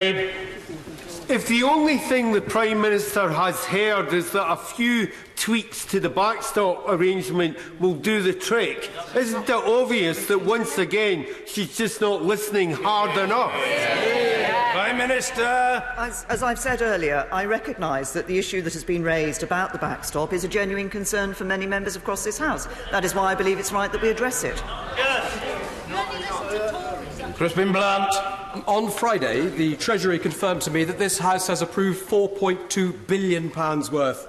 If the only thing the Prime Minister has heard is that a few tweaks to the backstop arrangement will do the trick, isn't it obvious that once again she's just not listening hard enough? Prime Minister. As I've said earlier, I recognise that the issue that has been raised about the backstop is a genuine concern for many members across this House. That is why I believe it's right that we address it. Crispin Blunt. On Friday, the Treasury confirmed to me that this House has approved £4.2 billion worth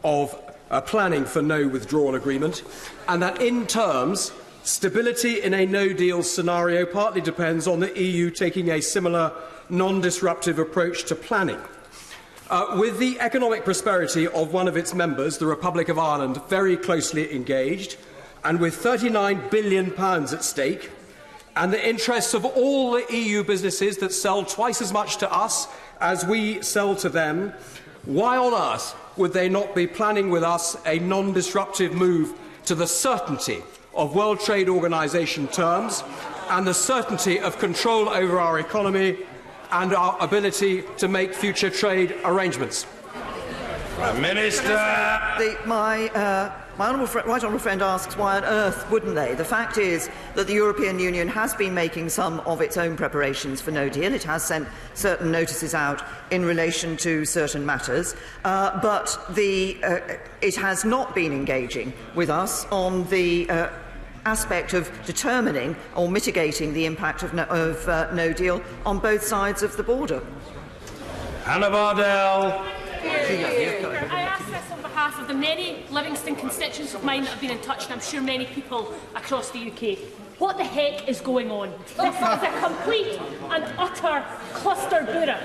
of planning for no withdrawal agreement, and that in terms, stability in a no-deal scenario partly depends on the EU taking a similar non-disruptive approach to planning. With the economic prosperity of one of its members, the Republic of Ireland, very closely engaged, and with £39 billion at stake, and the interests of all the EU businesses that sell twice as much to us as we sell to them, why on earth would they not be planning with us a non-disruptive move to the certainty of World Trade Organization terms and the certainty of control over our economy and our ability to make future trade arrangements? Prime Minister. My right honourable friend asks why on earth wouldn't they? The fact is that the European Union has been making some of its own preparations for no deal. It has sent certain notices out in relation to certain matters, but it has not been engaging with us on the aspect of determining or mitigating the impact of no deal on both sides of the border. Anna Bardell. I ask this on behalf of the many Livingston constituents of mine that have been in touch, and I'm sure many people across the UK. What the heck is going on? This is a complete and utter cluster-boorer.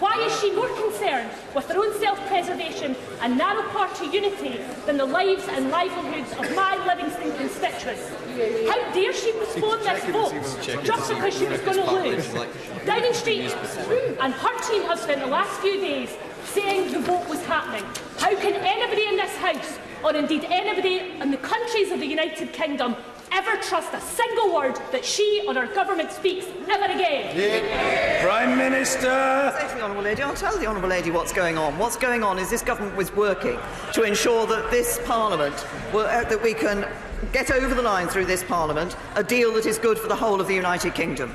Why is she more concerned with her own self-preservation and narrow party unity than the lives and livelihoods of my Livingston constituents? How dare she postpone this vote just because she was going to lose? Downing Street and her team have spent the last few days saying the vote was happening. How can anybody in this House, or indeed anybody in the countries of the United Kingdom, ever trust a single word that she or her government speaks ever again? Prime Minister. I'll tell the Honourable Lady what's going on. What's going on is this government was working to ensure that this Parliament, that we can get over the line through this Parliament a deal that is good for the whole of the United Kingdom.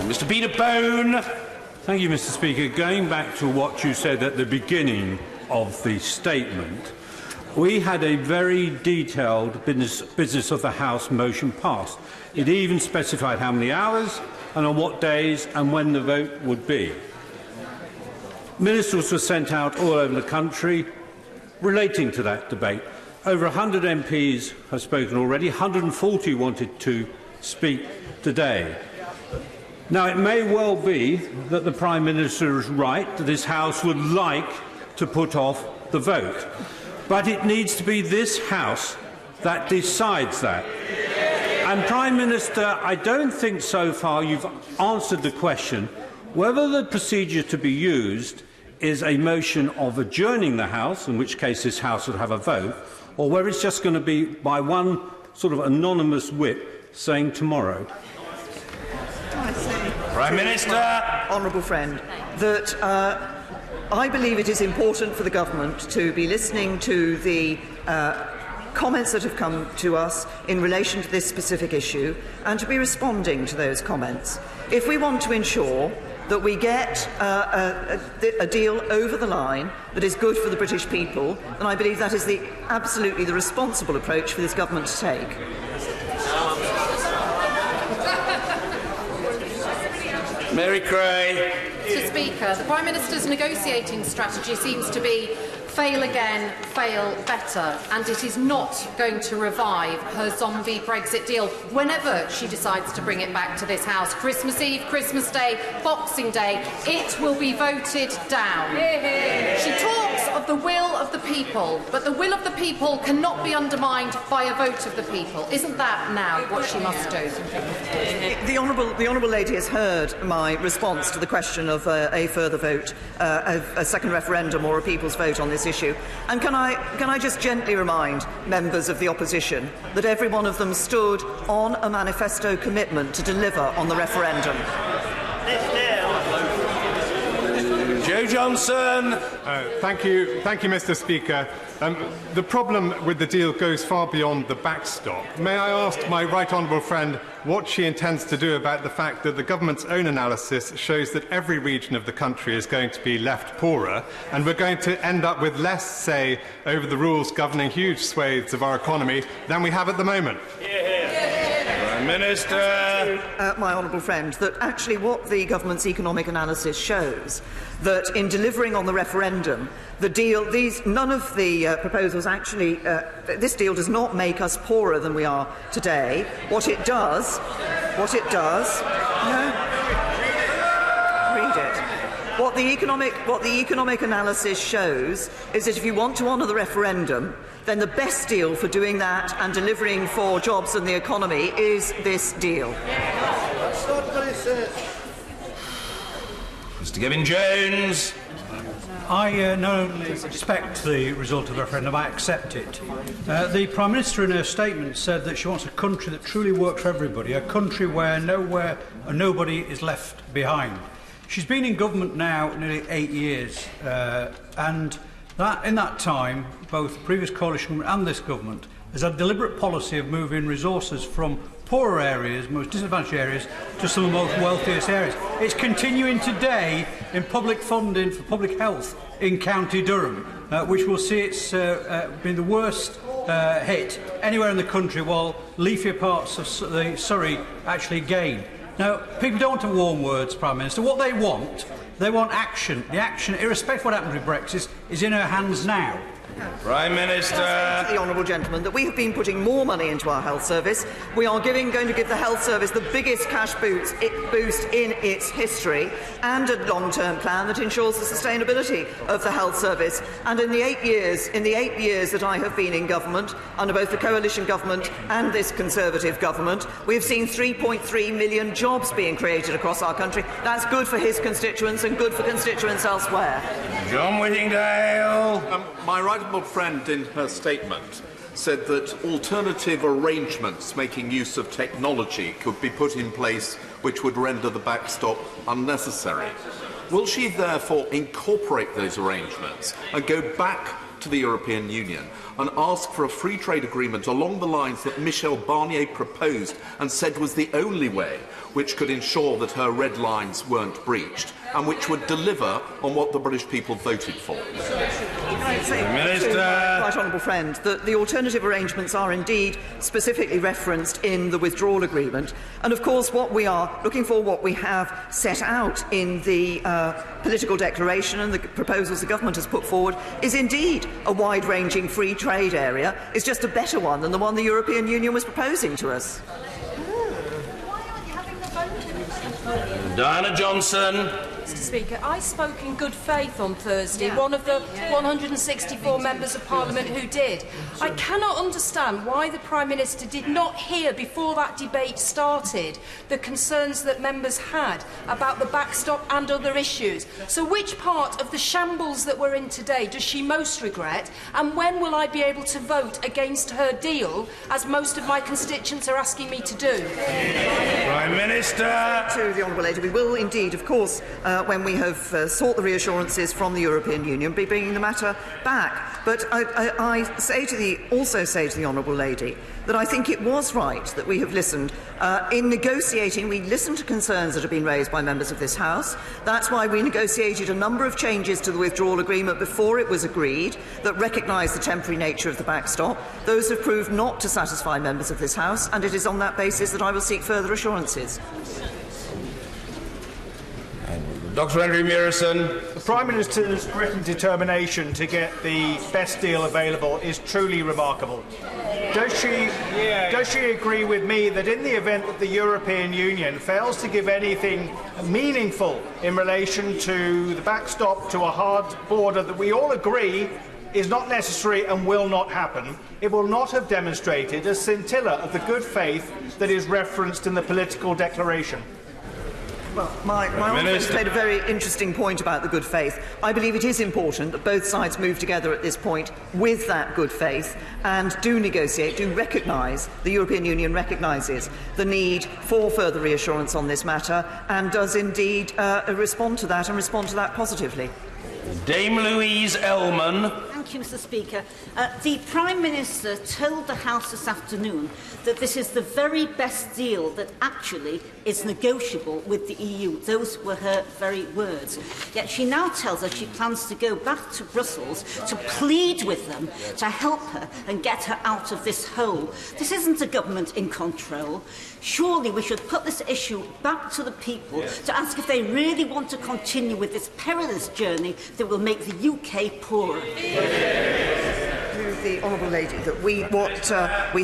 Mr. Peter Bone. Thank you, Mr. Speaker. Going back to what you said at the beginning of the statement, we had a very detailed business of the House motion passed. It even specified how many hours and on what days and when the vote would be. Ministers were sent out all over the country relating to that debate. Over 100 MPs have spoken already. 140 wanted to speak today. Now, it may well be that the Prime Minister is right, that this House would like to put off the vote. But it needs to be this House that decides that. And, Prime Minister, I don't think so far you've answered the question whether the procedure to be used is a motion of adjourning the House, in which case this House would have a vote, or whether it's just going to be by one sort of anonymous whip saying tomorrow. Prime Minister. Honourable friend, that I believe it is important for the government to be listening to the comments that have come to us in relation to this specific issue and to be responding to those comments. If we want to ensure that we get a deal over the line that is good for the British people, then I believe that is absolutely the responsible approach for this government to take. Mary Cray. Mr. Speaker, the Prime Minister's negotiating strategy seems to be fail again, fail better, and it is not going to revive her zombie Brexit deal whenever she decides to bring it back to this House. Christmas Eve, Christmas Day, Boxing Day, it will be voted down. She talks of the will of the people, but the will of the people cannot be undermined by a vote of the people. Isn't that now what she must do? The Honourable Lady has heard my response to the question of a further vote, a second referendum or a people's vote on this issue. And can I just gently remind members of the opposition that every one of them stood on a manifesto commitment to deliver on the referendum. Joe Johnson. Thank you, Mr. Speaker. The problem with the deal goes far beyond the backstop. May I ask my right honourable friend what she intends to do about the fact that the government's own analysis shows that every region of the country is going to be left poorer, and we're going to end up with less say over the rules governing huge swathes of our economy than we have at the moment? Prime Minister. My honourable friend, that actually what the government's economic analysis shows, that in delivering on the referendum, the deal, none of the proposals actually, this deal does not make us poorer than we are today. What it does, read it. What the economic analysis shows is that if you want to honour the referendum, then the best deal for doing that and delivering for jobs and the economy is this deal. Mr. Gavin Jones. I not only respect the result of the referendum, I accept it. The Prime Minister in her statement said that she wants a country that truly works for everybody, a country where nobody is left behind. She's been in government now nearly 8 years, and in that time, both the previous coalition government and this government has had a deliberate policy of moving resources from poorer areas, most disadvantaged areas, to some of the most wealthiest areas. It's continuing today in public funding for public health in County Durham, which will see it's been the worst hit anywhere in the country, while leafier parts of Surrey actually gain. Now, people don't want warm words, Prime Minister. What they want action. The action, irrespective of what happens with Brexit, is in her hands now. Prime Minister. To the honourable gentleman that we have been putting more money into our health service. We are going to give the health service the biggest cash boost in its history, and a long-term plan that ensures the sustainability of the health service. And in the 8 years that I have been in government, under both the coalition government and this Conservative government, we have seen 3.3 million jobs being created across our country. That's good for his constituents and good for constituents elsewhere. John Whittingdale. My right honourable friend in her statement said that alternative arrangements making use of technology could be put in place which would render the backstop unnecessary. Will she therefore incorporate those arrangements and go back to the European Union and ask for a free trade agreement along the lines that Michel Barnier proposed and said was the only way which could ensure that her red lines weren't breached and which would deliver on what the British people voted for? Minister. Right honourable friend, that the alternative arrangements are indeed specifically referenced in the withdrawal agreement, and of course what we are looking for, what we have set out in the political declaration and the proposals the government has put forward, is indeed a wide-ranging free trade area. It's just a better one than the one the European Union was proposing to us. Diana Johnson. Mr. Speaker, I spoke in good faith on Thursday, one of the 164 members of Parliament who did. I cannot understand why the Prime Minister did not hear before that debate started the concerns that members had about the backstop and other issues. So which part of the shambles that we're in today does she most regret, and when will I be able to vote against her deal, as most of my constituents are asking me to do? Prime Minister. To the honourable lady, we will indeed, of course, when we have sought the reassurances from the European Union, be bringing the matter back. But I also say to the honourable lady that I think it was right that we have listened. In negotiating, we listened to concerns that have been raised by members of this House. That's why we negotiated a number of changes to the withdrawal agreement before it was agreed that recognised the temporary nature of the backstop. Those have proved not to satisfy members of this House, and it is on that basis that I will seek further assurances. Dr. Andrew Murison. The Prime Minister's grit and determination to get the best deal available is truly remarkable. Does she agree with me that in the event that the European Union fails to give anything meaningful in relation to the backstop to a hard border that we all agree is not necessary and will not happen, it will not have demonstrated a scintilla of the good faith that is referenced in the political declaration? Well, my honourable friend made a very interesting point about the good faith. I believe it is important that both sides move together at this point with that good faith and do negotiate, do recognise, the European Union recognises the need for further reassurance on this matter and does indeed respond to that and respond to that positively. Dame Louise Ellman. Thank you, Mr. Speaker. The Prime Minister told the House this afternoon that this is the very best deal that actually is negotiable with the EU. Those were her very words. Yet she now tells us she plans to go back to Brussels to plead with them to help her and get her out of this hole. This isn't a government in control. Surely we should put this issue back to the people to ask if they really want to continue with this perilous journey that will make the UK poorer. To the honourable lady, that we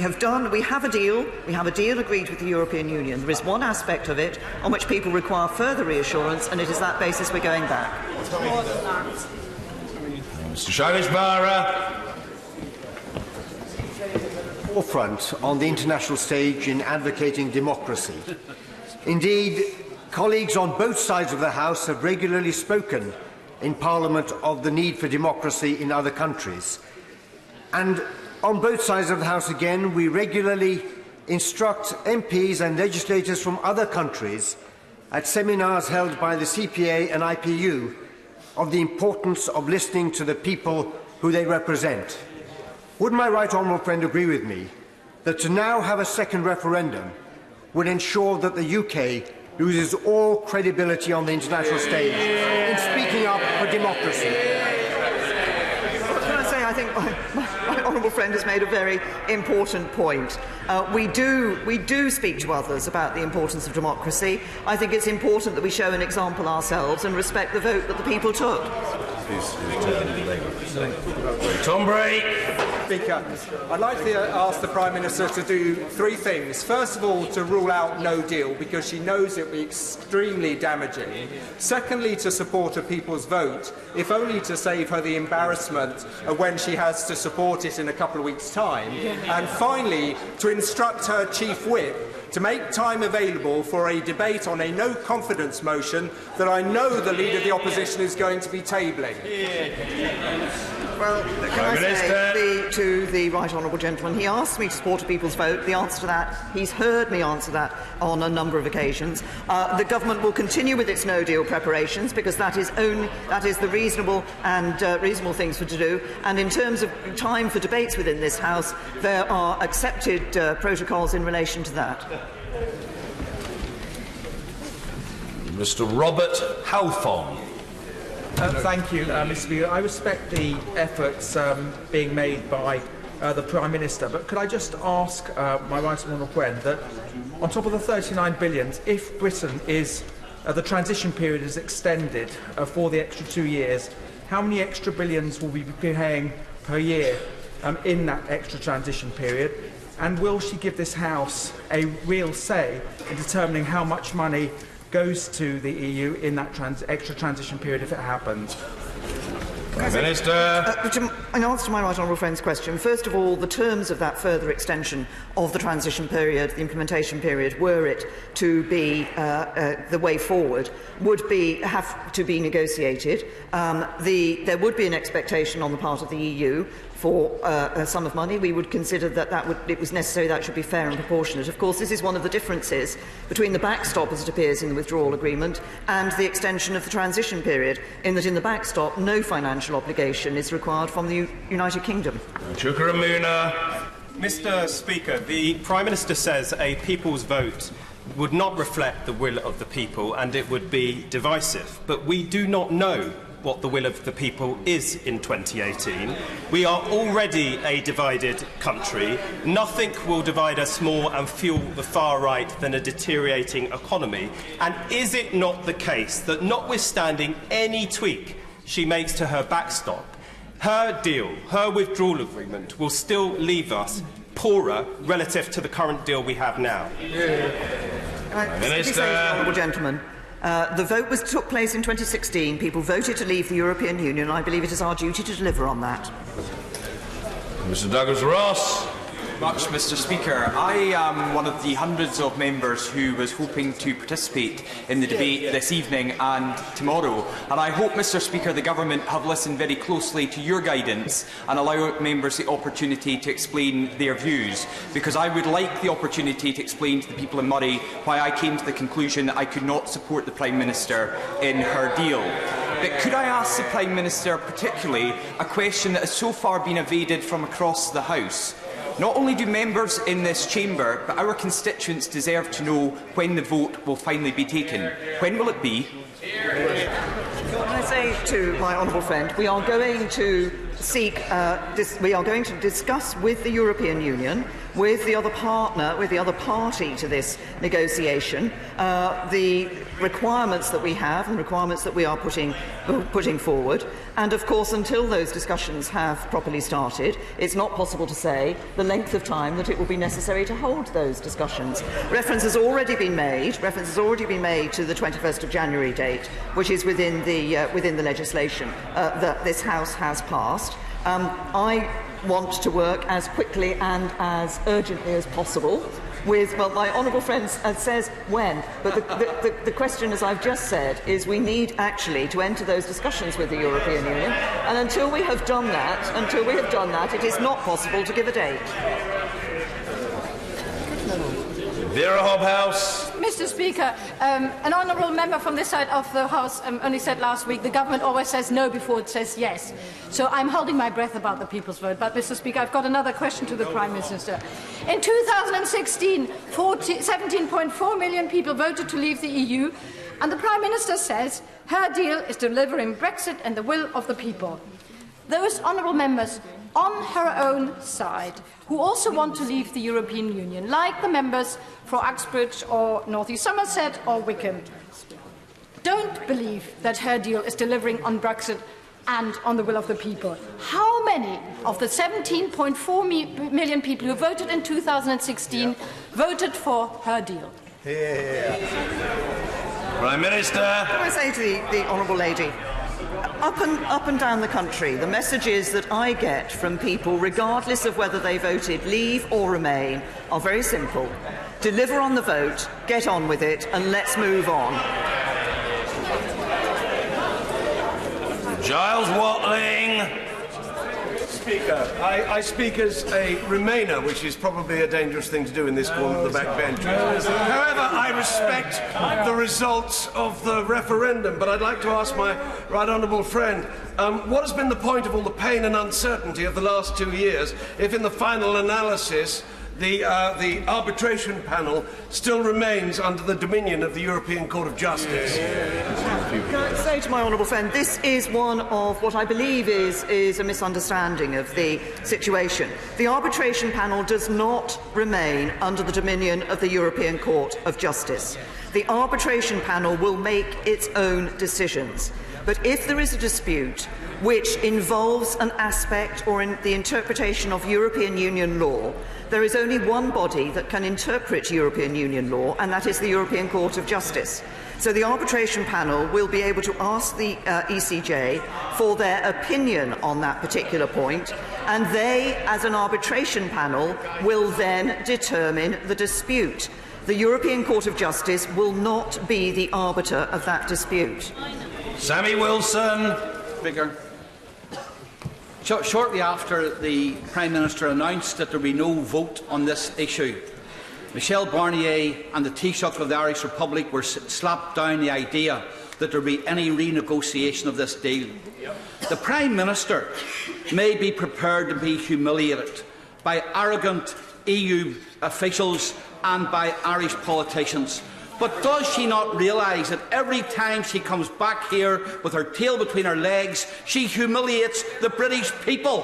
have done, we have a deal agreed with the European Union. There is one aspect of it on which people require further reassurance, and it is that basis we're going back. Mr. Shagish-Bara. Forefront on the international stage in advocating democracy. Indeed, colleagues on both sides of the House have regularly spoken in Parliament of the need for democracy in other countries. And on both sides of the House again, we regularly instruct MPs and legislators from other countries at seminars held by the CPA and IPU of the importance of listening to the people who they represent. Would my right honourable friend agree with me that to now have a second referendum would ensure that the UK loses all credibility on the international stage in speaking up for democracy? Can I say, I think my honourable friend has made a very important point. We do speak to others about the importance of democracy. I think it's important that we show an example ourselves and respect the vote that the people took. Tom Bray. Speaker, I'd like to ask the Prime Minister to do three things. First of all, to rule out no deal because she knows it will be extremely damaging. Secondly, to support a people's vote, if only to save her the embarrassment of when she has to support it in a couple of weeks' time. And finally, to instruct her Chief Whip to make time available for a debate on a no-confidence motion that I know the Leader of the Opposition is going to be tabling. Well, can I say to the right honourable gentleman, he asked me to support a people's vote. The answer to that, he's heard me answer that on a number of occasions. The government will continue with its no-deal preparations because that is the reasonable things for to do. And in terms of time for debates within this House, there are accepted protocols in relation to that. Mr. Robert Halfon. Thank you, Mr. Speaker. I respect the efforts being made by the Prime Minister, but could I just ask my right honourable friend that on top of the 39 billion, if Britain is the transition period is extended for the extra 2 years, how many extra billions will we be paying per year in that extra transition period? And will she give this House a real say in determining how much money goes to the EU in that extra transition period if it happens? Minister. In answer to my right honourable friend's question, first of all, the terms of that further extension of the transition period, the implementation period, were it to be the way forward, would have to be negotiated. There would be an expectation on the part of the EU for a sum of money. We would consider that it was necessary that should be fair and proportionate. Of course, this is one of the differences between the backstop, as it appears in the withdrawal agreement, and the extension of the transition period, in that in the backstop, no financial obligation is required from the United Kingdom. Mr. Speaker, the Prime Minister says a people's vote would not reflect the will of the people and it would be divisive. But we do not know what the will of the people is in 2018. We are already a divided country. Nothing will divide us more and fuel the far right than a deteriorating economy. And is it not the case that, notwithstanding any tweak she makes to her backstop, her deal, her withdrawal agreement, will still leave us poorer relative to the current deal we have now? Minister. Honourable gentleman. The vote took place in 2016. People voted to leave the European Union, and I believe it is our duty to deliver on that. Mr. Douglas Ross. much, Mr. Speaker. I am one of the hundreds of members who was hoping to participate in the debate this evening and tomorrow, and I hope, Mr. Speaker, the Government have listened very closely to your guidance and allow members the opportunity to explain their views, because I would like the opportunity to explain to the people in Murray why I came to the conclusion that I could not support the Prime Minister in her deal. But could I ask the Prime Minister particularly a question that has so far been evaded from across the House? Not only do members in this chamber, but our constituents deserve to know when the vote will finally be taken. When will it be? Can I say to my honourable friend, we are going to discuss with the European Union, with the other partner, with the other party to this negotiation, the requirements that we have and requirements that we are putting forward. And of course, until those discussions have properly started, it's not possible to say the length of time that it will be necessary to hold those discussions. Reference has already been made to the 21st of January date, which is within the legislation that this House has passed. I want to work as quickly and as urgently as possible with, well, my honourable friend says when, but the question, as I've just said, is we need actually to enter those discussions with the European Union, and until we have done that, it is not possible to give a date. Vera Hobhouse. Mr. Speaker, an honourable member from this side of the House only said last week the government always says no before it says yes. So I'm holding my breath about the people's vote. But, Mr. Speaker, I've got another question to the Prime Minister. In 2016, 17.4 million people voted to leave the EU, and the Prime Minister says her deal is delivering Brexit and the will of the people. Those honourable members on her own side who also want to leave the European Union, like the members for Uxbridge or North East Somerset or Wickham, don't believe that her deal is delivering on Brexit and on the will of the people. How many of the 17.4 million people who voted in 2016 voted for her deal? Prime Minister. Can I say to the honourable lady, up and down the country, the messages that I get from people, regardless of whether they voted leave or remain, are very simple. Deliver on the vote, get on with it, and let's move on. Giles Watling. Speaker, I speak as a Remainer, which is probably a dangerous thing to do in this corner of the back bench. However, I respect the results of the referendum, but I'd like to ask my right honourable friend, what has been the point of all the pain and uncertainty of the last 2 years if in the final analysis the arbitration panel still remains under the dominion of the European Court of Justice? Can I say to my honourable friend, this is one of what I believe is a misunderstanding of the situation. The arbitration panel does not remain under the dominion of the European Court of Justice. The arbitration panel will make its own decisions. But if there is a dispute which involves an aspect or in the interpretation of European Union law, there is only one body that can interpret European Union law, and that is the European Court of Justice. So the arbitration panel will be able to ask the ECJ for their opinion on that particular point, and they, as an arbitration panel, will then determine the dispute. The European Court of Justice will not be the arbiter of that dispute. Sammy Wilson. Speaker. Shortly after the Prime Minister announced that there would be no vote on this issue, Michel Barnier and the Taoiseach of the Irish Republic were slapped down the idea that there would be any renegotiation of this deal. The Prime Minister may be prepared to be humiliated by arrogant EU officials and by Irish politicians. But does she not realise that every time she comes back here with her tail between her legs, she humiliates the British people?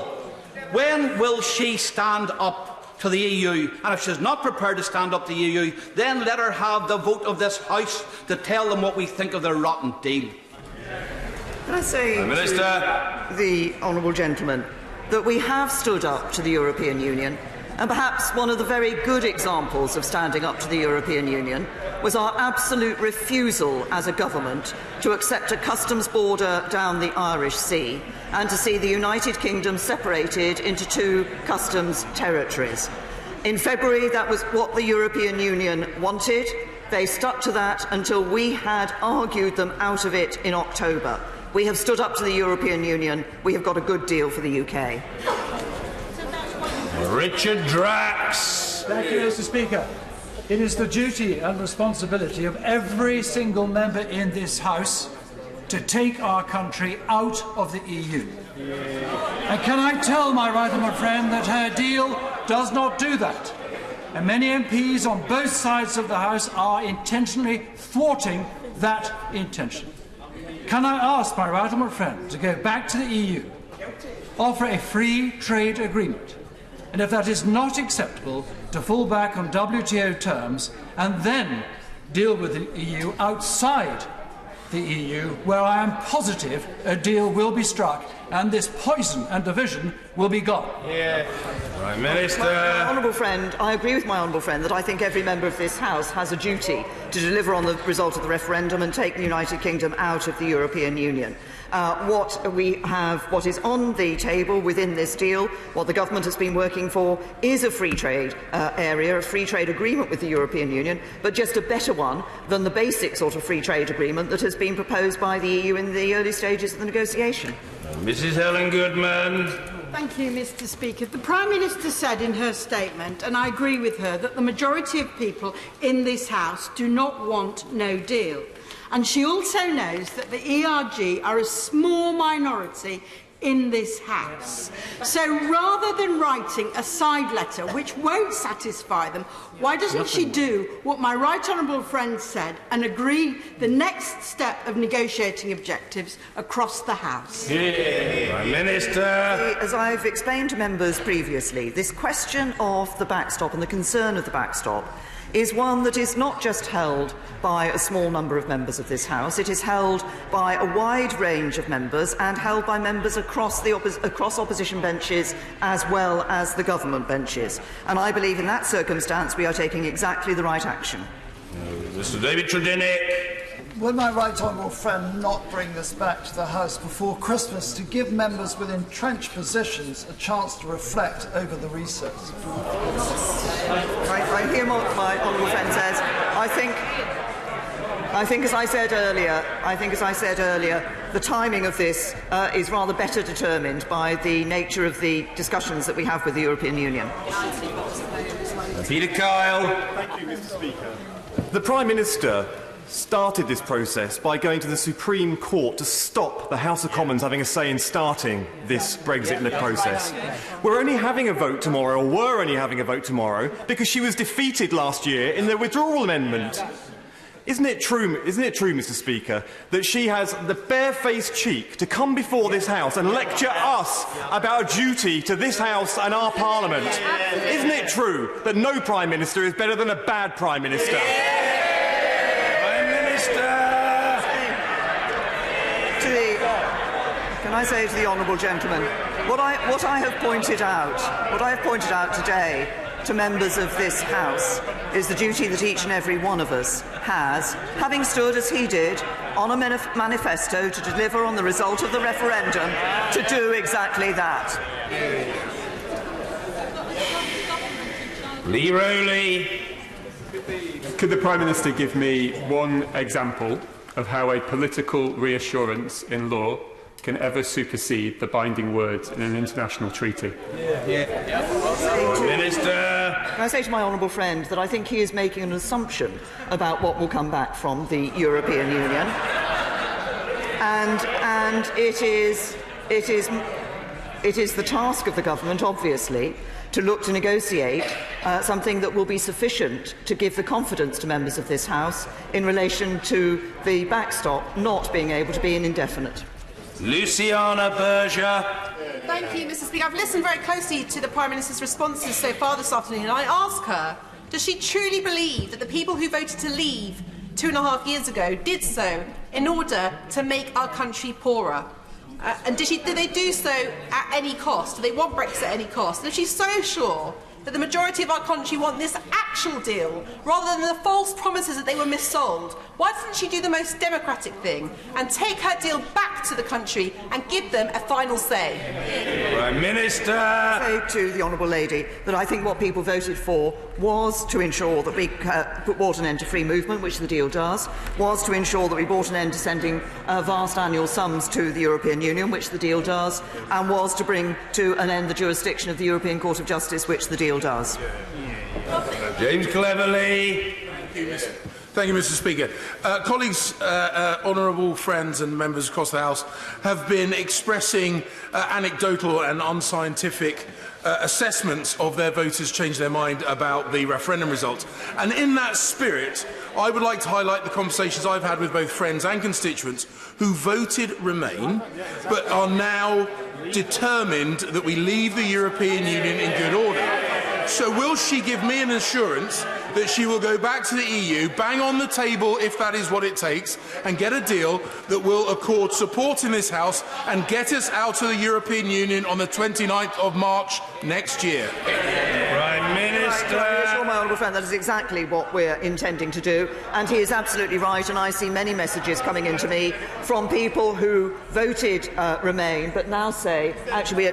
When will she stand up to the EU? And if she's not prepared to stand up to the EU, then let her have the vote of this House to tell them what we think of their rotten deal. Can I say to the honourable gentleman that we have stood up to the European Union, and perhaps one of the very good examples of standing up to the European Union was our absolute refusal as a government to accept a customs border down the Irish Sea and to see the United Kingdom separated into two customs territories. In February, that was what the European Union wanted. They stuck to that until we had argued them out of it in October. We have stood up to the European Union. We have got a good deal for the UK. Richard Drax. Thank you, Mr. Speaker. It is the duty and responsibility of every single member in this House to take our country out of the EU. And can I tell my right honourable friend that her deal does not do that? And many MPs on both sides of the House are intentionally thwarting that intention. Can I ask my right honourable friend to go back to the EU, offer a free trade agreement, and if that is not acceptable, to fall back on WTO terms and then deal with the EU outside the EU, where I am positive a deal will be struck and this poison and division will be gone. Prime Minister. My honourable friend, I agree with my honourable friend that I think every member of this House has a duty to deliver on the result of the referendum and take the United Kingdom out of the European Union. What is on the table within this deal, what the government has been working for, is a free trade area, a free trade agreement with the European Union, but just a better one than the basic sort of free trade agreement that has been proposed by the EU in the early stages of the negotiation. Mrs. Helen Goodman. Thank you, Mr. Speaker. The Prime Minister said in her statement, and I agree with her, that the majority of people in this House do not want no deal. And she also knows that the ERG are a small minority in this House. So rather than writing a side letter which won't satisfy them, why doesn't she do what my right honourable friend said and agree the next step of negotiating objectives across the House? Prime Minister. As I've explained to members previously, this question of the backstop and the concern of the backstop is one that is not just held by a small number of members of this House. It is held by a wide range of members and held by members across opposition benches as well as the government benches. And I believe in that circumstance we are taking exactly the right action. Mr. David Tredynick. Will my right honourable friend not bring this back to the House before Christmas to give members with entrenched positions a chance to reflect over the recess? I hear what my honourable friend says. I think, as I said earlier, the timing of this is rather better determined by the nature of the discussions that we have with the European Union. Peter Kyle. Thank you, Mr. Speaker. The Prime Minister started this process by going to the Supreme Court to stop the House of Commons having a say in starting this Brexit process. We're only having a vote tomorrow, or were only having a vote tomorrow, because she was defeated last year in the withdrawal amendment. Isn't it true, Mr. Speaker, that she has the barefaced cheek to come before this House and lecture us about a duty to this House and our Parliament? Isn't it true that no Prime Minister is better than a bad Prime Minister? Can I say to the honourable gentleman, what I have pointed out today to members of this House is the duty that each and every one of us has, having stood as he did on a manifesto to deliver on the result of the referendum, to do exactly that. Lee Rowley. Could the Prime Minister give me one example of how a political reassurance in law can ever supersede the binding words in an international treaty? Minister. Can I say to my honourable friend that I think he is making an assumption about what will come back from the European Union, and it is the task of the government, obviously, to look to negotiate something that will be sufficient to give the confidence to members of this House in relation to the backstop not being able to be an indefinite. Luciana Berger. Thank you, Mr. Speaker. I've listened very closely to the Prime Minister's responses so far this afternoon, and I ask her, does she truly believe that the people who voted to leave 2.5 years ago did so in order to make our country poorer? And did they do so at any cost? Do they want Brexit at any cost? And if she's so sure that the majority of our country want this actual deal rather than the false promises that they were missold, why doesn't she do the most democratic thing and take her deal back to the country and give them a final say? Prime Minister! I say to the Honourable Lady that I think what people voted for was to ensure that we brought an end to free movement, which the deal does, was to ensure that we brought an end to sending vast annual sums to the European Union, which the deal does, and was to bring to an end the jurisdiction of the European Court of Justice, which the deal does. James Cleverly. Thank you, Mr. Speaker. Colleagues, honourable friends and members across the House have been expressing anecdotal and unscientific assessments of their voters change their mind about the referendum results. And in that spirit, I would like to highlight the conversations I've had with both friends and constituents who voted Remain, but are now determined that we leave the European Union in good order. So will she give me an assurance that she will go back to the EU, bang on the table if that is what it takes, and get a deal that will accord support in this House and get us out of the European Union on the 29th of March next year? Prime Minister! I assure my honourable friend that is exactly what we're intending to do, and he is absolutely right, and I see many messages coming into me from people who voted Remain but now say, actually,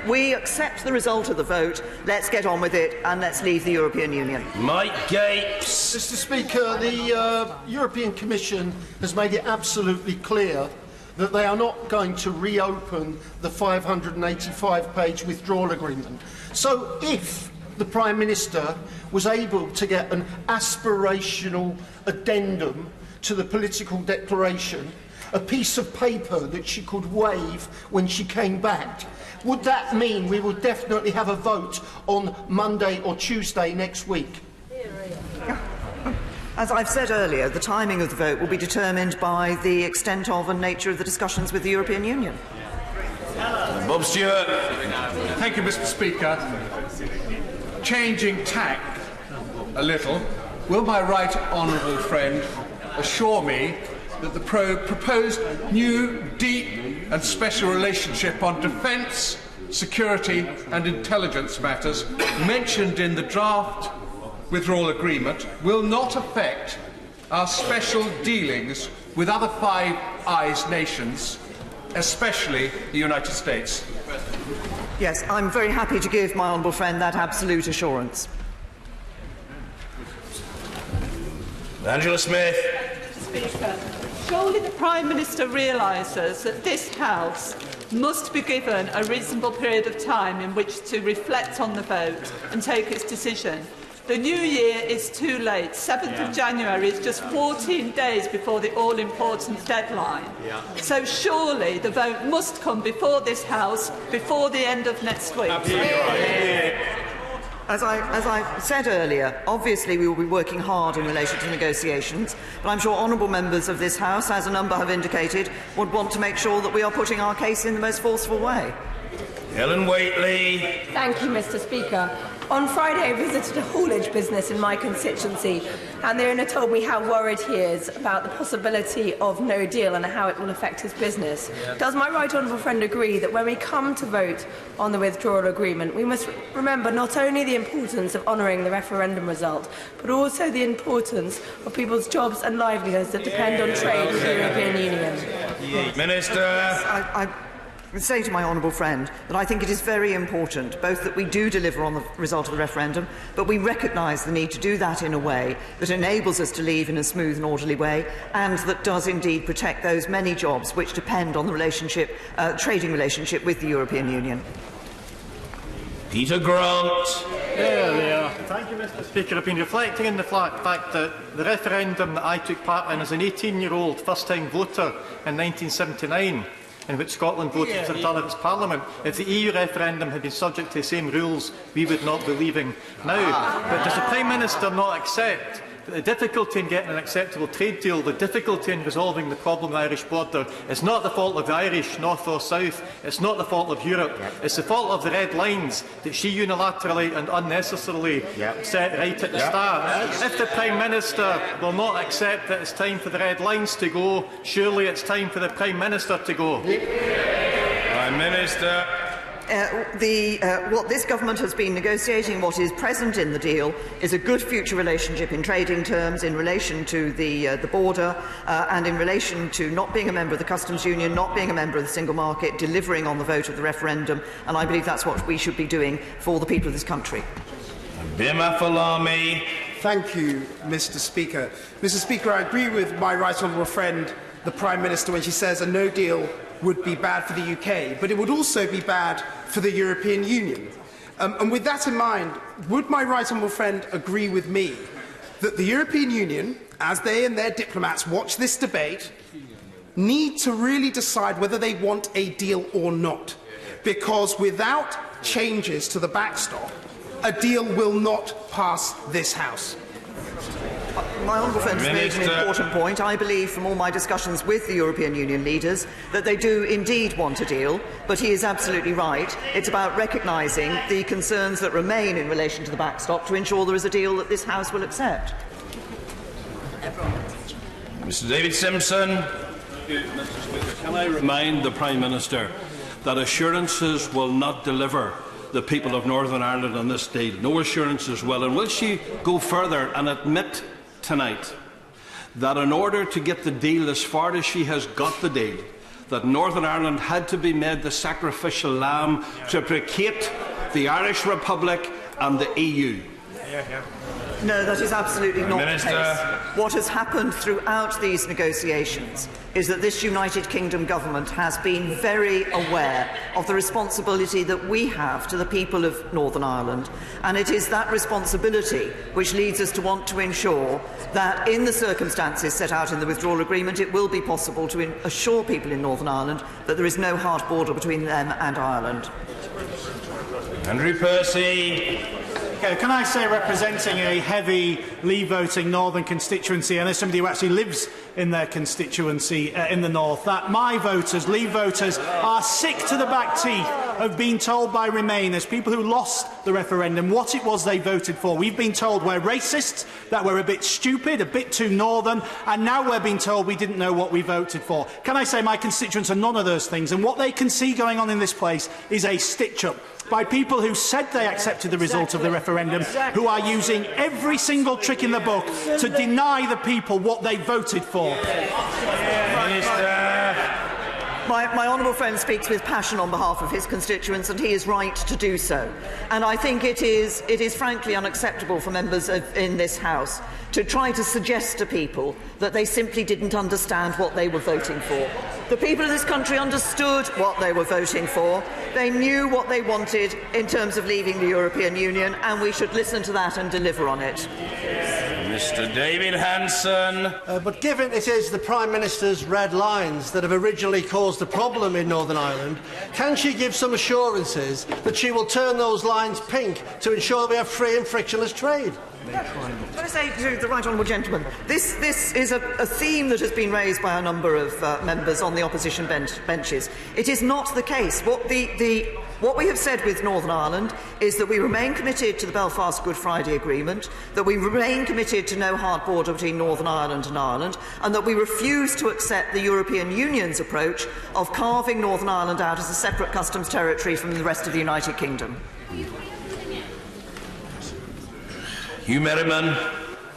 we accept the result of the vote, let's get on with it and let's leave the European Union. Mike Gapes. Mr. Speaker, the European Commission has made it absolutely clear that they are not going to reopen the 585-page withdrawal agreement. So if the Prime Minister was able to get an aspirational addendum to the political declaration, a piece of paper that she could wave when she came back, would that mean we would definitely have a vote on Monday or Tuesday next week? As I've said earlier, the timing of the vote will be determined by the extent of and nature of the discussions with the European Union. Bob Stewart. Thank you, Mr. Speaker. Changing tack a little, will my right honourable friend assure me that the proposed new, deep and special relationship on defence, security and intelligence matters mentioned in the draft withdrawal agreement will not affect our special dealings with other Five Eyes nations, especially the United States? Yes, I'm very happy to give my honourable friend that absolute assurance. Angela Smith. Speaker, surely the Prime Minister realises that this House must be given a reasonable period of time in which to reflect on the vote and take its decision. The new year is too late. 7th of January is just 14 days before the all-important deadline. So surely the vote must come before this House, before the end of next week. As I said earlier, obviously we will be working hard in relation to negotiations, but I'm sure honourable members of this House, as a number have indicated, would want to make sure that we are putting our case in the most forceful way. Helen Whately. Thank you, Mr. Speaker. On Friday, I visited a haulage business in my constituency, and the owner told me how worried he is about the possibility of no deal and how it will affect his business. Does my right honourable friend agree that when we come to vote on the withdrawal agreement, we must remember not only the importance of honouring the referendum result, but also the importance of people's jobs and livelihoods that depend on trade with the European Union? Minister. I would say to my honourable friend that I think it is very important both that we do deliver on the result of the referendum, but we recognise the need to do that in a way that enables us to leave in a smooth and orderly way, and that does indeed protect those many jobs which depend on the relationship, trading relationship with the European Union. Peter Grant. Thank you, Mr. Speaker. I've been reflecting on the fact that the referendum that I took part in as an 18-year-old first-time voter in 1979, in which Scotland voted to return its Parliament. If the EU referendum had been subject to the same rules, we would not be leaving now. But does the Prime Minister not accept that the difficulty in getting an acceptable trade deal, the difficulty in resolving the problem of the Irish border, is not the fault of the Irish, north or south, it's not the fault of Europe, it's the fault of the red lines that she unilaterally and unnecessarily set right at the start. If the Prime Minister will not accept that it's time for the red lines to go, surely it's time for the Prime Minister to go. Prime Minister. what this government has been negotiating, what is present in the deal, is a good future relationship in trading terms, in relation to the border, and in relation to not being a member of the customs union, not being a member of the single market, delivering on the vote of the referendum, and I believe that's what we should be doing for the people of this country. Bima Falami. Thank you, Mr. Speaker. Mr. Speaker, I agree with my right honourable friend, the Prime Minister, when she says a no deal would be bad for the UK, but it would also be bad for the European Union. And with that in mind, would my right honourable friend agree with me that the European Union, as they and their diplomats watch this debate, need to really decide whether they want a deal or not? Because without changes to the backstop, a deal will not pass this House. My honourable friend has made an important point. I believe from all my discussions with the European Union leaders that they do indeed want a deal, but he is absolutely right. It's about recognising the concerns that remain in relation to the backstop to ensure there is a deal that this House will accept. Mr. David Simpson. Can I remind the Prime Minister that assurances will not deliver the people of Northern Ireland on this deal? No assurances will. And will she go further and admit tonight that in order to get the deal as far as she has got the deal, that Northern Ireland had to be made the sacrificial lamb to placate the Irish Republic and the EU? No, that is absolutely not the case. What has happened throughout these negotiations is that this United Kingdom government has been very aware of the responsibility that we have to the people of Northern Ireland, and it is that responsibility which leads us to want to ensure that in the circumstances set out in the withdrawal agreement it will be possible to assure people in Northern Ireland that there is no hard border between them and Ireland. Andrew Percy. Can I say, representing a heavy Leave-voting northern constituency, and as somebody who actually lives in their constituency in the north, that my voters, Leave voters, are sick to the back teeth of being told by Remainers, people who lost the referendum, what it was they voted for. We've been told we're racist, that we're a bit stupid, a bit too northern, and now we're being told we didn't know what we voted for. Can I say my constituents are none of those things, and what they can see going on in this place is a stitch-up by people who said they accepted the result of the referendum, who are using every single trick in the book to deny the people what they voted for. My honourable friend speaks with passion on behalf of his constituents, and he is right to do so. And I think it is frankly unacceptable for members in this House to try to suggest to people that they simply didn't understand what they were voting for. The people of this country understood what they were voting for. They knew what they wanted in terms of leaving the European Union, and we should listen to that and deliver on it. Mr. David Hanson. But given it is the Prime Minister's red lines that have originally caused the problem in Northern Ireland, can she give some assurances that she will turn those lines pink to ensure we have free and frictionless trade? Can I say to the right honourable gentleman, this is a theme that has been raised by a number of members on the opposition benches. It is not the case. What we have said with Northern Ireland is that we remain committed to the Belfast Good Friday Agreement, that we remain committed to no hard border between Northern Ireland and Ireland, and that we refuse to accept the European Union's approach of carving Northern Ireland out as a separate customs territory from the rest of the United Kingdom. Hugh Merriman.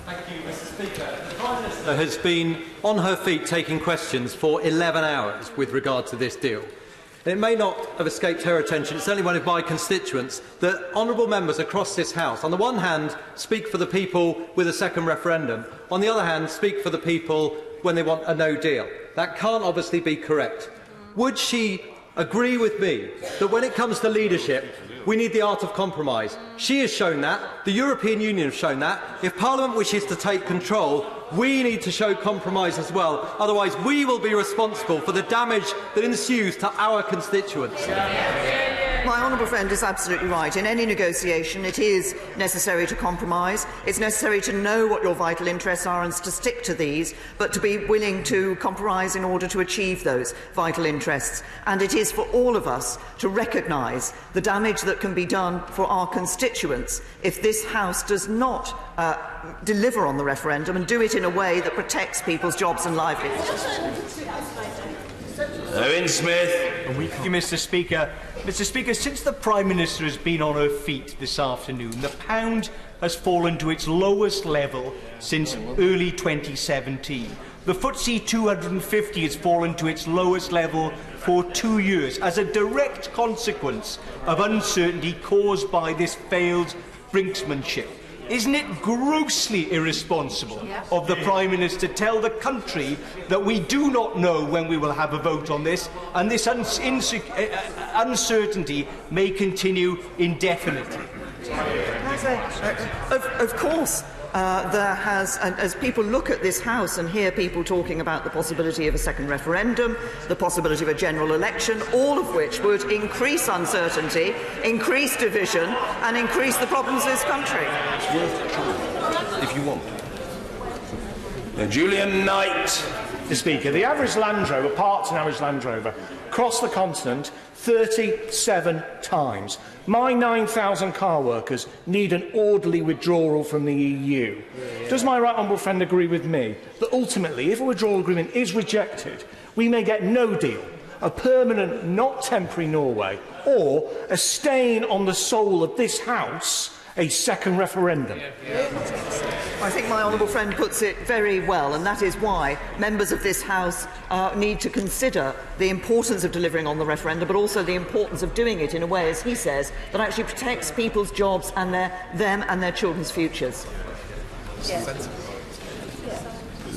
Thank you, Mr. Speaker. The Prime Minister has been on her feet taking questions for 11 hours with regard to this deal. And it may not have escaped her attention, it's only one of my constituents, that honourable members across this House, on the one hand, speak for the people with a second referendum, on the other hand, speak for the people when they want a no deal. That can't obviously be correct. Would she agree with me that when it comes to leadership, we need the art of compromise? She has shown that. The European Union has shown that. If Parliament wishes to take control, we need to show compromise as well. Otherwise, we will be responsible for the damage that ensues to our constituents. My honourable friend is absolutely right. In any negotiation, it is necessary to compromise. It's necessary to know what your vital interests are and to stick to these, but to be willing to compromise in order to achieve those vital interests. And it is for all of us to recognise the damage that can be done for our constituents if this House does not deliver on the referendum and do it in a way that protects people's jobs and livelihoods. Owen Smith. Thank you, Mr. Speaker. Mr. Speaker, since the Prime Minister has been on her feet this afternoon, the pound has fallen to its lowest level since early 2017. The FTSE 250 has fallen to its lowest level for 2 years as a direct consequence of uncertainty caused by this failed brinksmanship. Isn't it grossly irresponsible of the Prime Minister to tell the country that we do not know when we will have a vote on this, and this uncertainty may continue indefinitely? Of course. There has, as people look at this House and hear people talking about the possibility of a second referendum, the possibility of a general election, all of which would increase uncertainty, increase division and increase the problems of this country. If you want. Julian Knight. Mr. Speaker, the average Land Rover, parts an average Land Rover, cross the continent 37 times. My 9,000 car workers need an orderly withdrawal from the EU. Does my right honourable friend agree with me that ultimately, if a withdrawal agreement is rejected, we may get no deal, a permanent, not temporary Norway, or a stain on the soul of this House, a second referendum? I think my honourable friend puts it very well, and that is why members of this House need to consider the importance of delivering on the referendum, but also the importance of doing it in a way, as he says, that actually protects people's jobs and them and their children's futures.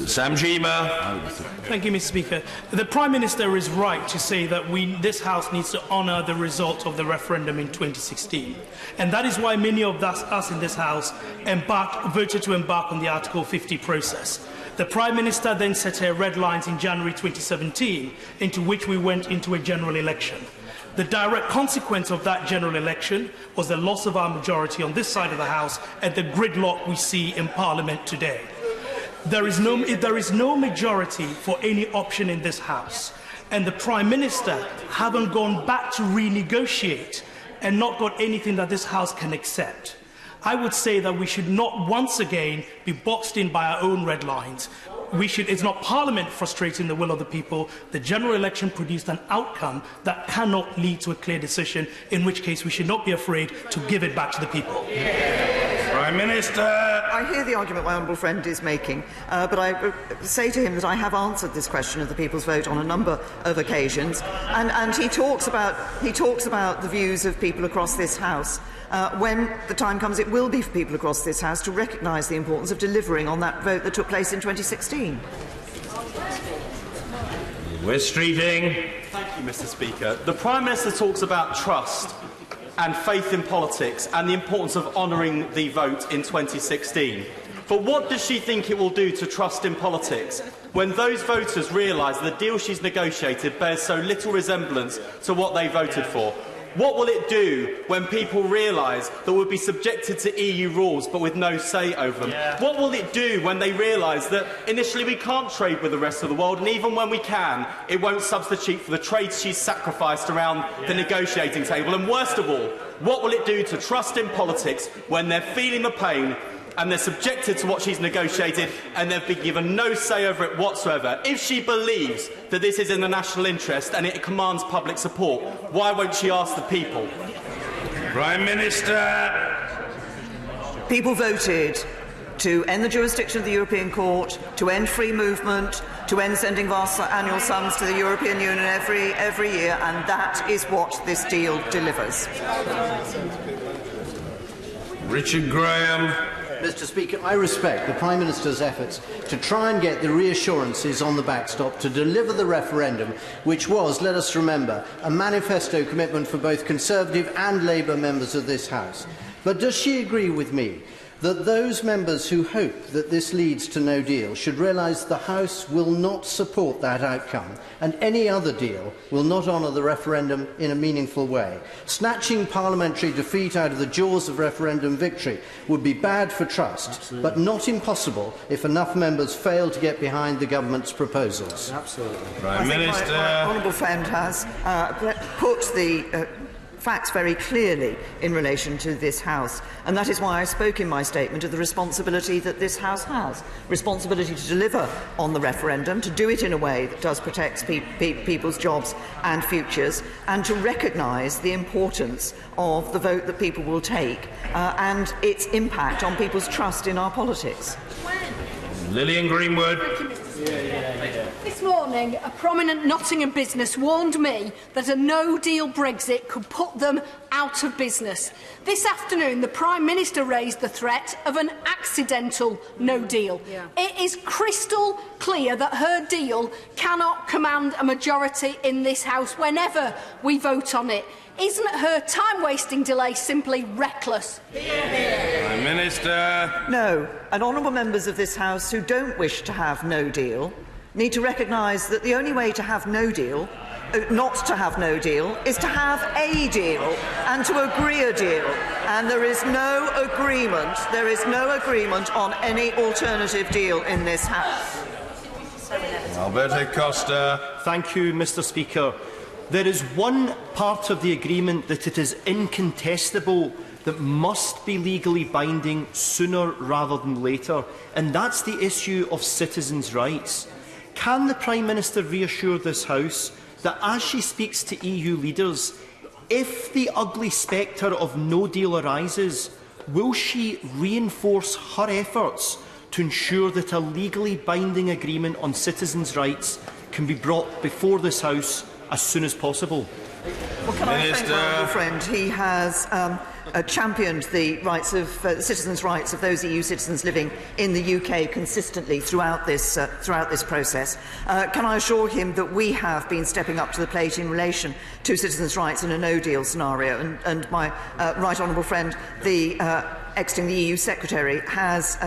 Sam Jima. Thank you, Mr. Speaker. The Prime Minister is right to say that this House needs to honour the result of the referendum in 2016. And that is why many of us in this House voted to embark on the Article 50 process. The Prime Minister then set her red lines in January 2017, into which we went into a general election. The direct consequence of that general election was the loss of our majority on this side of the House and the gridlock we see in Parliament today. There is no majority for any option in this House, and the Prime Minister haven't gone back to renegotiate and not got anything that this House can accept. I would say that we should not once again be boxed in by our own red lines. It's not Parliament frustrating the will of the people. The general election produced an outcome that cannot lead to a clear decision, in which case we should not be afraid to give it back to the people. Prime Minister. I hear the argument my honourable friend is making, but I say to him that I have answered this question of the people's vote on a number of occasions, and he talks about the views of people across this House. When the time comes, it will be for people across this House to recognise the importance of delivering on that vote that took place in 2016. West Streeting. Thank you, Mr. Speaker. The Prime Minister talks about trust and faith in politics and the importance of honouring the vote in 2016. But what does she think it will do to trust in politics when those voters realise the deal she's negotiated bears so little resemblance to what they voted for? What will it do when people realise that we'll be subjected to EU rules but with no say over them? What will it do when they realise that initially we can't trade with the rest of the world, and even when we can, it won't substitute for the trade she's sacrificed around the negotiating table? And worst of all, what will it do to trust in politics when they're feeling the pain and they're subjected to what she's negotiated and they've been given no say over it whatsoever? If she believes that this is in the national interest and it commands public support, why won't she ask the people? Prime Minister. People voted to end the jurisdiction of the European Court, to end free movement, to end sending vast annual sums to the European Union every year, and that is what this deal delivers. Richard Graham. Mr. Speaker, I respect the Prime Minister's efforts to try and get the reassurances on the backstop to deliver the referendum, which was, let us remember, a manifesto commitment for both Conservative and Labour members of this House. But does she agree with me that those members who hope that this leads to no deal should realise the House will not support that outcome, and any other deal will not honour the referendum in a meaningful way? Snatching parliamentary defeat out of the jaws of referendum victory would be bad for trust, but not impossible if enough members fail to get behind the government's proposals. Prime Minister. My honourable friend has put the facts very clearly in relation to this House, and that is why I spoke in my statement of the responsibility that this House has. Responsibility to deliver on the referendum, to do it in a way that does protect people's jobs and futures, and to recognise the importance of the vote that people will take and its impact on people's trust in our politics. Lillian Greenwood. This morning, a prominent Nottingham business warned me that a no-deal Brexit could put them out of business. This afternoon, the Prime Minister raised the threat of an accidental no-deal. It is crystal clear that her deal cannot command a majority in this House whenever we vote on it. Isn't her time-wasting delay simply reckless? Prime Minister. No, and honourable members of this House who don't wish to have no deal need to recognise that the only way to have no deal, not to have no deal, is to have a deal and to agree a deal. And there is no agreement on any alternative deal in this House. Alberto Costa. Thank you, Mr. Speaker. There is one part of the agreement that it is incontestable that must be legally binding sooner rather than later, and that's the issue of citizens' rights. Can the Prime Minister reassure this House that as she speaks to EU leaders, if the ugly spectre of no deal arises, will she reinforce her efforts to ensure that a legally binding agreement on citizens' rights can be brought before this House as soon as possible? Well, can I thank my honourable friend? He has championed the rights of citizens' rights of those EU citizens living in the UK consistently throughout this process. Can I assure him that we have been stepping up to the plate in relation to citizens' rights in a no-deal scenario? And my right honourable friend, the exiting the EU Secretary, has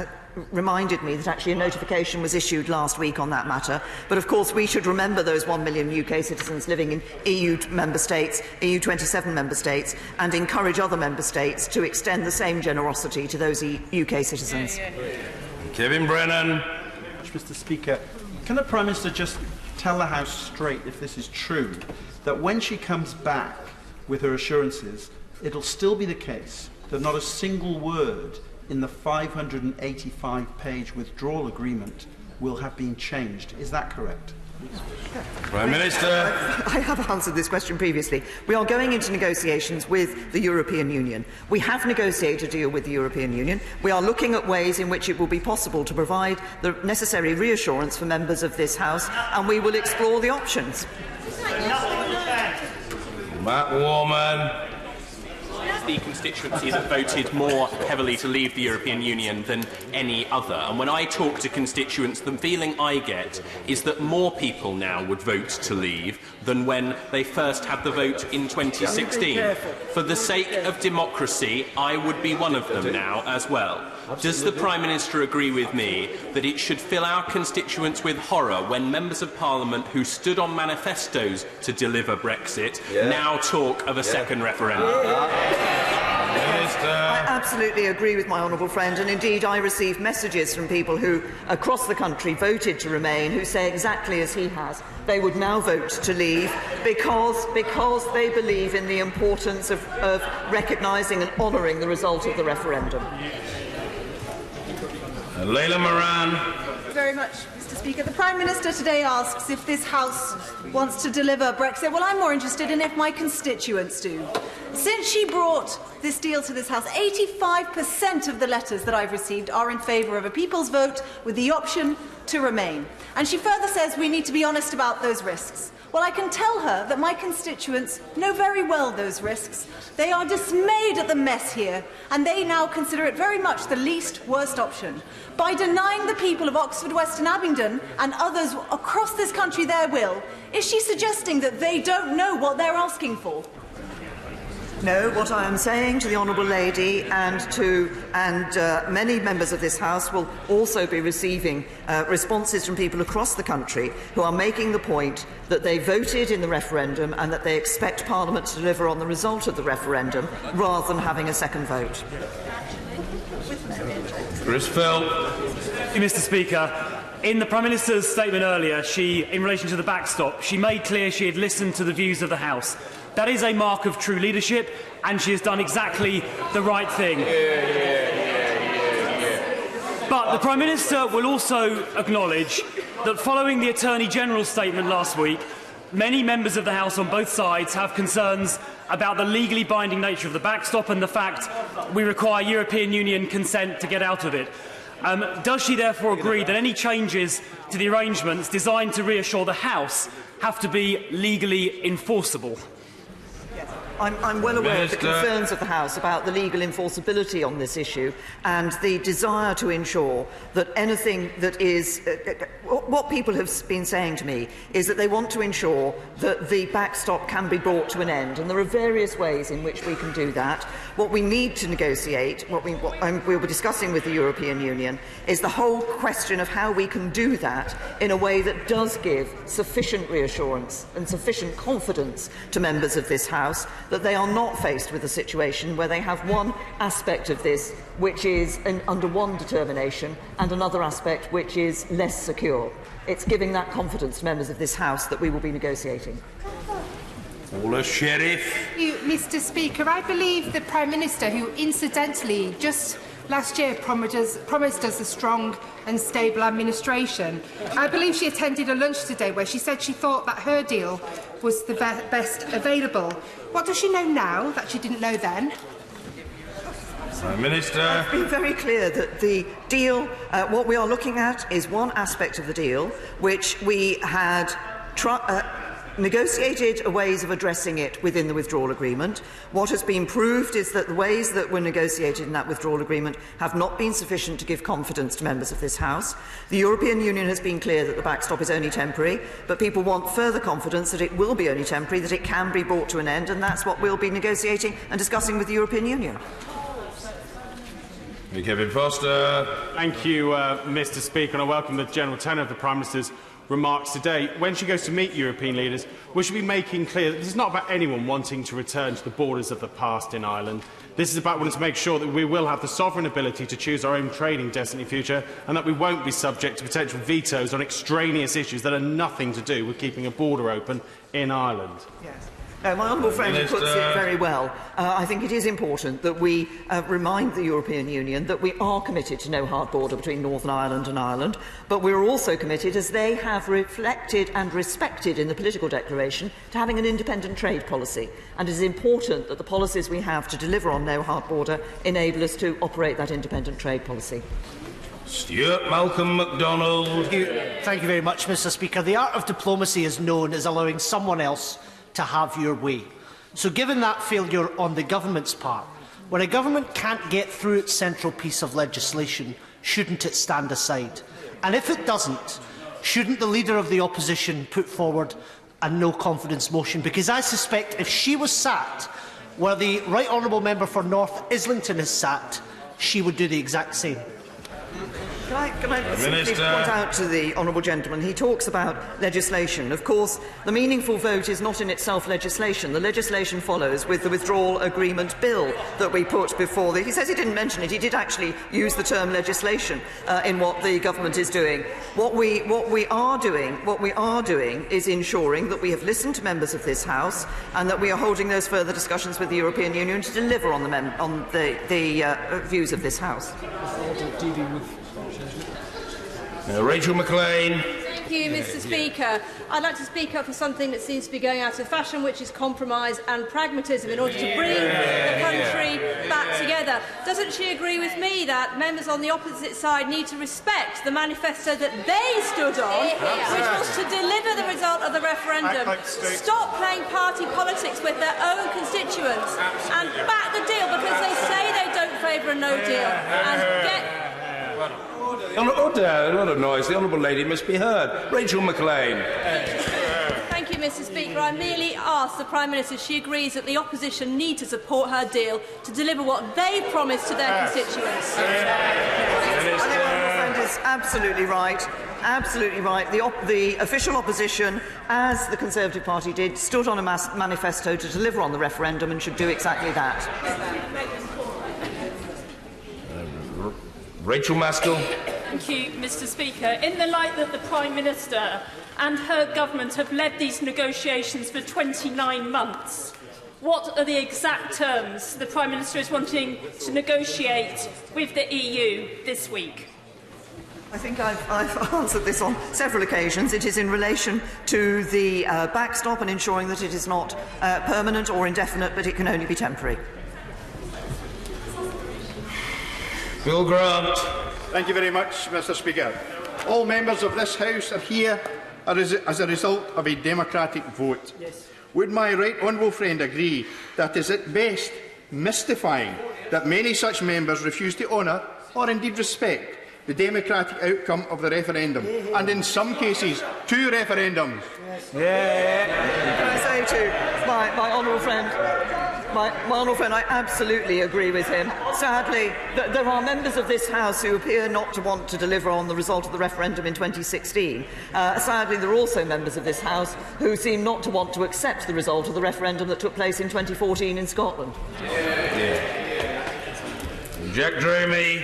reminded me that actually a notification was issued last week on that matter. But of course we should remember those 1 million UK citizens living in EU member states, EU 27 member states, and encourage other member states to extend the same generosity to those UK citizens. Kevin Brennan. Mr. Speaker, can the Prime Minister just tell the House straight, if this is true, that when she comes back with her assurances, it'll still be the case that not a single word in the 585-page withdrawal agreement will have been changed? Is that correct? Prime Minister. I have answered this question previously. We are going into negotiations with the European Union. We have negotiated a deal with the European Union. We are looking at ways in which it will be possible to provide the necessary reassurance for members of this House, and we will explore the options. Matt Warman. The constituency that voted more heavily to leave the European Union than any other. And when I talk to constituents, the feeling I get is that more people now would vote to leave than when they first had the vote in 2016. For the sake of democracy, I would be one of them now as well. Does the Prime Minister agree with me that it should fill our constituents with horror when members of Parliament who stood on manifestos to deliver Brexit now talk of a second referendum? I absolutely agree with my honourable friend, and indeed I received messages from people who across the country voted to remain who say exactly as he has. They would now vote to leave because they believe in the importance of recognising and honouring the result of the referendum. Leila Moran. Very much, Mr. Speaker. The Prime Minister today asks if this House wants to deliver Brexit. Well, I'm more interested in if my constituents do. Since she brought this deal to this House, 85% of the letters that I've received are in favour of a people's vote with the option to remain. And she further says we need to be honest about those risks. Well, I can tell her that my constituents know very well those risks. They are dismayed at the mess here, and they now consider it very much the least worst option. By denying the people of Oxford, Western Abingdon and others across this country their will, is she suggesting that they don't know what they're asking for? No, what I am saying to the honourable lady and many members of this House will also be receiving responses from people across the country who are making the point that they voted in the referendum and that they expect Parliament to deliver on the result of the referendum rather than having a second vote. Chris Phil. Mr. Speaker, In the Prime Minister's statement earlier, in relation to the backstop, she made clear she had listened to the views of the House. That is a mark of true leadership, and she has done exactly the right thing. But the Prime Minister will also acknowledge that following the Attorney General's statement last week, many members of the House on both sides have concerns about the legally binding nature of the backstop and the fact we require European Union consent to get out of it. Does she therefore agree that any changes to the arrangements designed to reassure the House have to be legally enforceable? I'm well aware of the concerns of the House about the legal enforceability on this issue and the desire to ensure that anything that is... what people have been saying to me is that they want to ensure that the backstop can be brought to an end, and there are various ways in which we can do that. What we need to negotiate, what we'll be discussing with the European Union, is the whole question of how we can do that in a way that does give sufficient reassurance and sufficient confidence to members of this House that they are not faced with a situation where they have one aspect of this which is under one determination and another aspect which is less secure. It's giving that confidence to members of this House that we will be negotiating. Paula Sheriff. Thank you, Mr. Speaker. I believe the Prime Minister, who incidentally just last year promised us a strong and stable administration. I believe she attended a lunch today where she said she thought that her deal was the best available. What does she know now that she didn't know then? Prime Minister. I've been very clear that the deal, what we are looking at is one aspect of the deal which we had negotiated ways of addressing it within the withdrawal agreement. What has been proved is that the ways that were negotiated in that withdrawal agreement have not been sufficient to give confidence to members of this House. The European Union has been clear that the backstop is only temporary, but people want further confidence that it will be only temporary, that it can be brought to an end, and that's what we'll be negotiating and discussing with the European Union. Kevin Foster. Thank you, Mr. Speaker, and I welcome the general tenor of the Prime Minister's remarks today. When she goes to meet European leaders, we should be making clear that this is not about anyone wanting to return to the borders of the past in Ireland. This is about wanting to make sure that we will have the sovereign ability to choose our own trading destiny future, and that we won't be subject to potential vetoes on extraneous issues that are nothing to do with keeping a border open in Ireland. Yes. My honourable friend puts it very well. I think it is important that we remind the European Union that we are committed to no hard border between Northern Ireland and Ireland, but we are also committed, as they have reflected and respected in the political declaration, to having an independent trade policy. And it is important that the policies we have to deliver on no hard border enable us to operate that independent trade policy. Stuart Malcolm MacDonald. Thank you very much, Mr. Speaker. The art of diplomacy is known as allowing someone else to have your way. So given that failure on the government's part, when a government can't get through its central piece of legislation, shouldn't it stand aside? And if it doesn't, shouldn't the Leader of the Opposition put forward a no-confidence motion? Because I suspect if she was sat where the Right Honourable Member for North Islington is sat, she would do the exact same. Can I simply point out to the honourable gentleman, he talks about legislation. Of course, the meaningful vote is not in itself legislation. The legislation follows with the withdrawal agreement bill that we put before the... He says he didn't mention it. He did actually use the term legislation in what the government is doing. What we are doing is ensuring that we have listened to members of this House and that we are holding those further discussions with the European Union to deliver on the views of this House. Rachel McLean. Thank you, Mr. Speaker. I'd like to speak up for something that seems to be going out of fashion, which is compromise and pragmatism in order to bring the country back together. Doesn't she agree with me that members on the opposite side need to respect the manifesto that they stood on, which was to deliver the result of the referendum, stop playing party politics with their own constituents and back the deal because they say they don't favour a no deal and get... Order, what a noise. The Honourable Lady must be heard. Rachel McLean. Thank you, Mr. Speaker. I merely asked the Prime Minister if she agrees that the opposition need to support her deal to deliver what they promised to their constituents. I think my friend is absolutely right. Absolutely right. The official opposition, as the Conservative Party did, stood on a manifesto to deliver on the referendum and should do exactly that. Rachel Maskell. Thank you, Mr. Speaker. In the light that the Prime Minister and her government have led these negotiations for 29 months, what are the exact terms the Prime Minister is wanting to negotiate with the EU this week? I think I've answered this on several occasions. It is in relation to the backstop and ensuring that it is not permanent or indefinite, but it can only be temporary. Bill Grant. Thank you very much, Mr. Speaker. All members of this House are here as a result of a democratic vote. Yes. Would my right honourable friend agree that it is at best mystifying that many such members refuse to honour or indeed respect the democratic outcome of the referendum, and in some cases, 2 referendums? Can I say to my honourable friend, my honourable friend, I absolutely agree with him. Sadly, there are members of this House who appear not to want to deliver on the result of the referendum in 2016. Sadly, there are also members of this House who seem not to want to accept the result of the referendum that took place in 2014 in Scotland. Jack Dramey.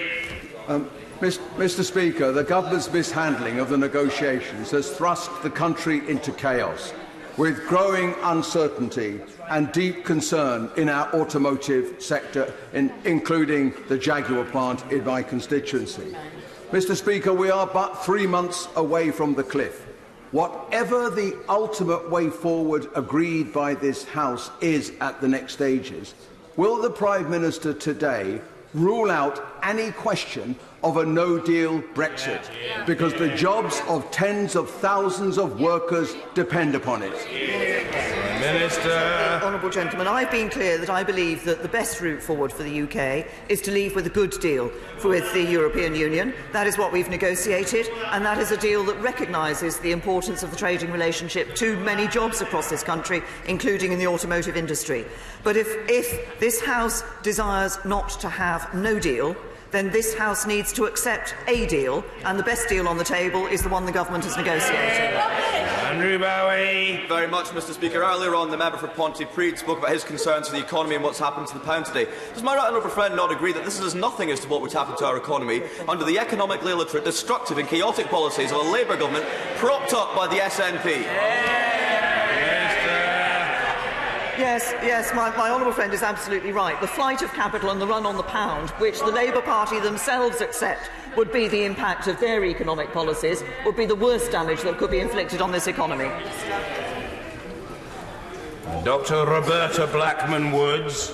Mr. Speaker, the government's mishandling of the negotiations has thrust the country into chaos, with growing uncertainty and deep concern in our automotive sector, including the Jaguar plant in my constituency. Mr. Speaker, we are but 3 months away from the cliff. Whatever the ultimate way forward agreed by this House is at the next stages, will the Prime Minister today rule out any question of a no-deal Brexit, because the jobs of tens of thousands of workers depend upon it? Prime Minister. Honourable gentleman, I've been clear that I believe that the best route forward for the UK is to leave with a good deal with the European Union. That is what we've negotiated, and that is a deal that recognises the importance of the trading relationship to many jobs across this country, including in the automotive industry. But if this House desires not to have no deal, then this House needs to accept a deal, and the best deal on the table is the one the government has negotiated. Andrew Bowie. Very much, Mr. Speaker. Earlier on, the member for Pontypridd spoke about his concerns for the economy and what's happened to the pound today. Does my right honourable friend not agree that this is nothing as to what would happen to our economy under the economically illiterate, destructive and chaotic policies of a Labour government propped up by the SNP? Yes, my honourable friend is absolutely right. The flight of capital and the run on the pound, which the Labour Party themselves accept would be the impact of their economic policies, would be the worst damage that could be inflicted on this economy. Dr. Roberta Blackman-Woods.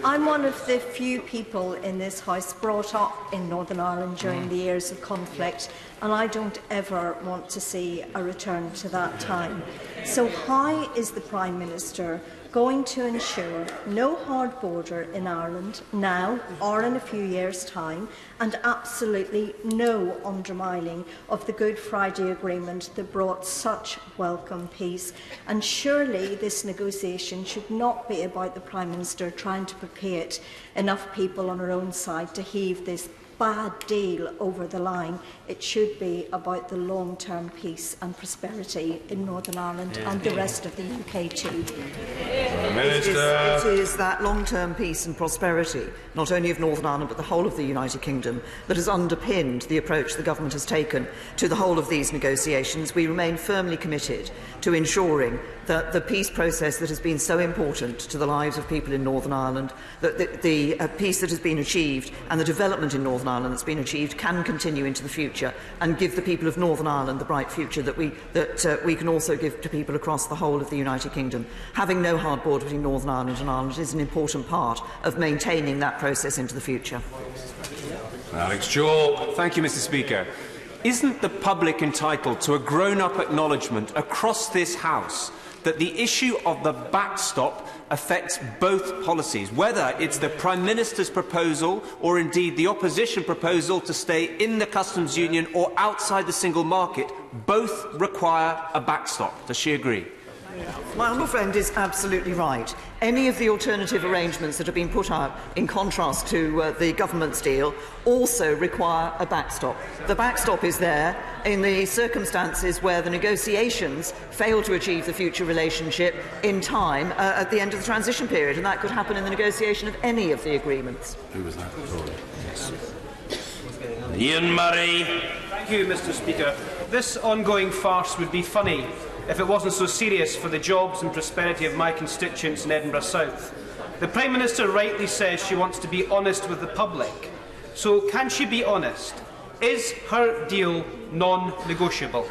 I'm one of the few people in this House brought up in Northern Ireland during the years of conflict, and I don't ever want to see a return to that time. So how is the Prime Minister going to ensure no hard border in Ireland now or in a few years' time, and absolutely no undermining of the Good Friday Agreement that brought such welcome peace? And surely this negotiation should not be about the Prime Minister trying to placate enough people on her own side to heave this bad deal over the line. It should be about the long-term peace and prosperity in Northern Ireland and the rest of the UK too. It is that long-term peace and prosperity, not only of Northern Ireland but the whole of the United Kingdom, that has underpinned the approach the government has taken to the whole of these negotiations. We remain firmly committed to ensuring that the peace process that has been so important to the lives of people in Northern Ireland, that the peace that has been achieved and the development in Northern Ireland that's been achieved can continue into the future and give the people of Northern Ireland the bright future that we can also give to people across the whole of the United Kingdom. Having no hard border between Northern Ireland and Ireland is an important part of maintaining that process into the future. Alex Chalk. Thank you, Mr. Speaker. Isn't the public entitled to a grown-up acknowledgement across this House that the issue of the backstop affects both policies, whether it's the Prime Minister's proposal or indeed the opposition proposal to stay in the customs union or outside the single market? Both require a backstop. Does she agree? My honourable friend is absolutely right. Any of the alternative arrangements that have been put out in contrast to the government's deal also require a backstop. The backstop is there in the circumstances where the negotiations fail to achieve the future relationship in time at the end of the transition period, and that could happen in the negotiation of any of the agreements. Who was that? Ian Murray. Thank you, Mr. Speaker. This ongoing farce would be funny if it wasn't so serious for the jobs and prosperity of my constituents in Edinburgh South. The Prime Minister rightly says she wants to be honest with the public. So can she be honest? Is her deal non-negotiable?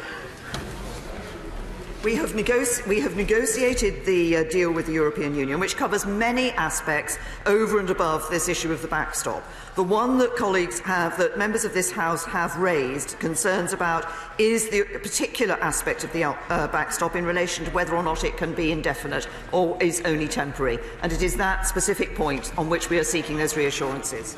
We have negotiated the deal with the European Union, which covers many aspects over and above this issue of the backstop. The one that that members of this House have raised concerns about is the particular aspect of the backstop in relation to whether or not it can be indefinite or is only temporary. And it is that specific point on which we are seeking those reassurances.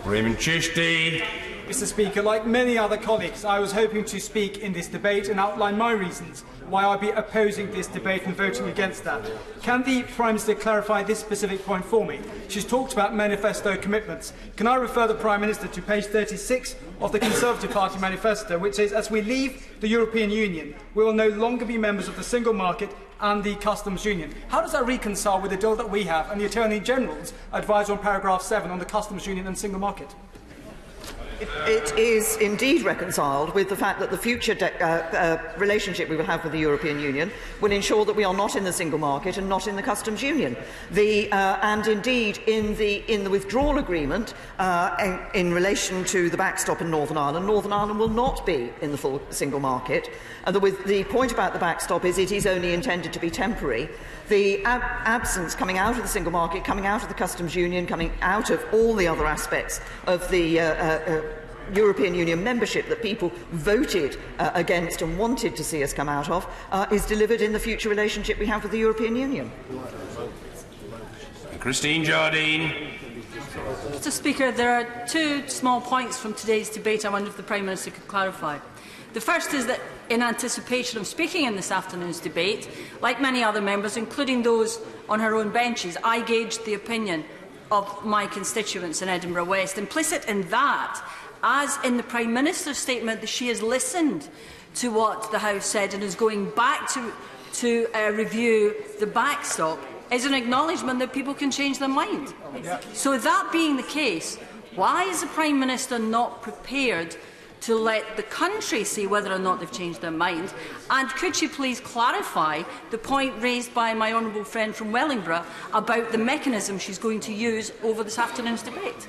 Raymond Chishti. Mr. Speaker, like many other colleagues, I was hoping to speak in this debate and outline my reasons why I'll be opposing this debate and voting against that. Can the Prime Minister clarify this specific point for me? She's talked about manifesto commitments. Can I refer the Prime Minister to page 36 of the Conservative Party manifesto, which says, as we leave the European Union, we will no longer be members of the single market and the customs union. How does that reconcile with the deal that we have and the Attorney General's advice on paragraph 7 on the customs union and single market? It is indeed reconciled with the fact that the future relationship we will have with the European Union will ensure that we are not in the single market and not in the customs union. And indeed, in the withdrawal agreement in relation to the backstop in Northern Ireland will not be in the full single market. And the point about the backstop is it is only intended to be temporary. The absence coming out of the single market, coming out of the customs union, coming out of all the other aspects of the European Union membership that people voted against and wanted to see us come out of, is delivered in the future relationship we have with the European Union. Christine Jardine. Mr. Speaker, there are two small points from today's debate I wonder if the Prime Minister could clarify. The first is that, in anticipation of speaking in this afternoon's debate, like many other members, including those on her own benches, I gauged the opinion of my constituents in Edinburgh West. Implicit in that, as in the Prime Minister's statement, that she has listened to what the House said and is going back to review the backstop, is an acknowledgement that people can change their mind. So that being the case, why is the Prime Minister not prepared to let the country see whether or not they've changed their mind? And could she please clarify the point raised by my honourable friend from Wellingborough about the mechanism she's going to use over this afternoon's debate?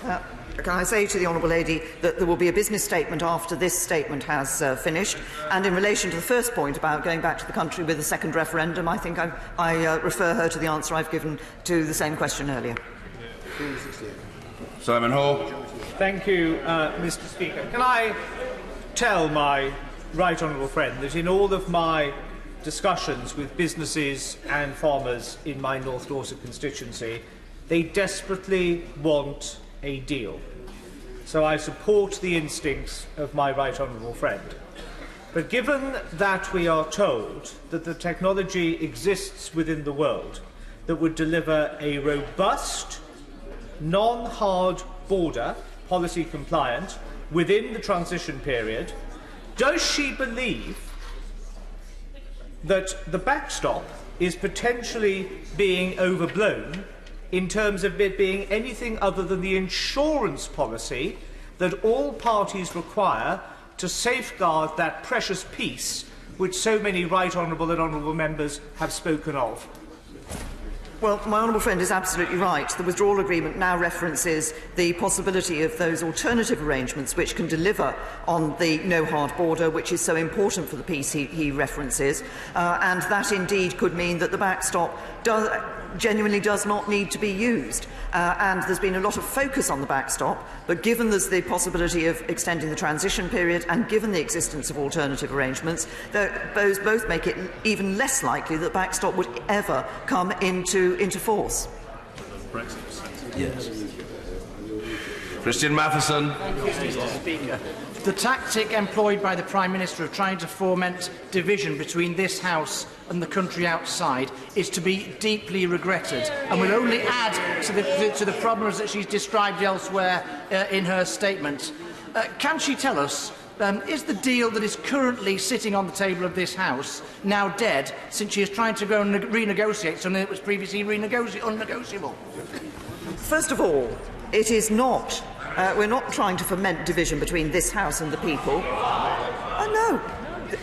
Can I say to the Honourable Lady that there will be a business statement after this statement has finished, and in relation to the first point about going back to the country with a second referendum, I think I refer her to the answer I've given to the same question earlier. Simon Hall. Thank you, Mr. Speaker. Can I tell my right honourable friend that in all of my discussions with businesses and farmers in my North Dorset constituency, they desperately want a deal. So I support the instincts of my right honourable friend. But given that we are told that the technology exists within the world that would deliver a robust, non-hard border, policy compliant, within the transition period, does she believe that the backstop is potentially being overblown in terms of it being anything other than the insurance policy that all parties require to safeguard that precious peace which so many right honourable and honourable members have spoken of? Well, my honourable friend is absolutely right. The withdrawal agreement now references the possibility of those alternative arrangements which can deliver on the no hard border, which is so important for the peace he references, and that indeed could mean that the backstop genuinely does not need to be used. And there's been a lot of focus on the backstop, but given there's the possibility of extending the transition period and given the existence of alternative arrangements, those both make it even less likely that the backstop would ever come into force. Yes. Christian Matheson. Thank you, Mr. Speaker. The tactic employed by the Prime Minister of trying to foment division between this House and the country outside is to be deeply regretted and will only add to the problems that she's described elsewhere in her statement. Can she tell us, is the deal that is currently sitting on the table of this House now dead, since she is trying to go and renegotiate something that was previously unnegotiable? First of all, It is not. We're not trying to foment division between this House and the people. No.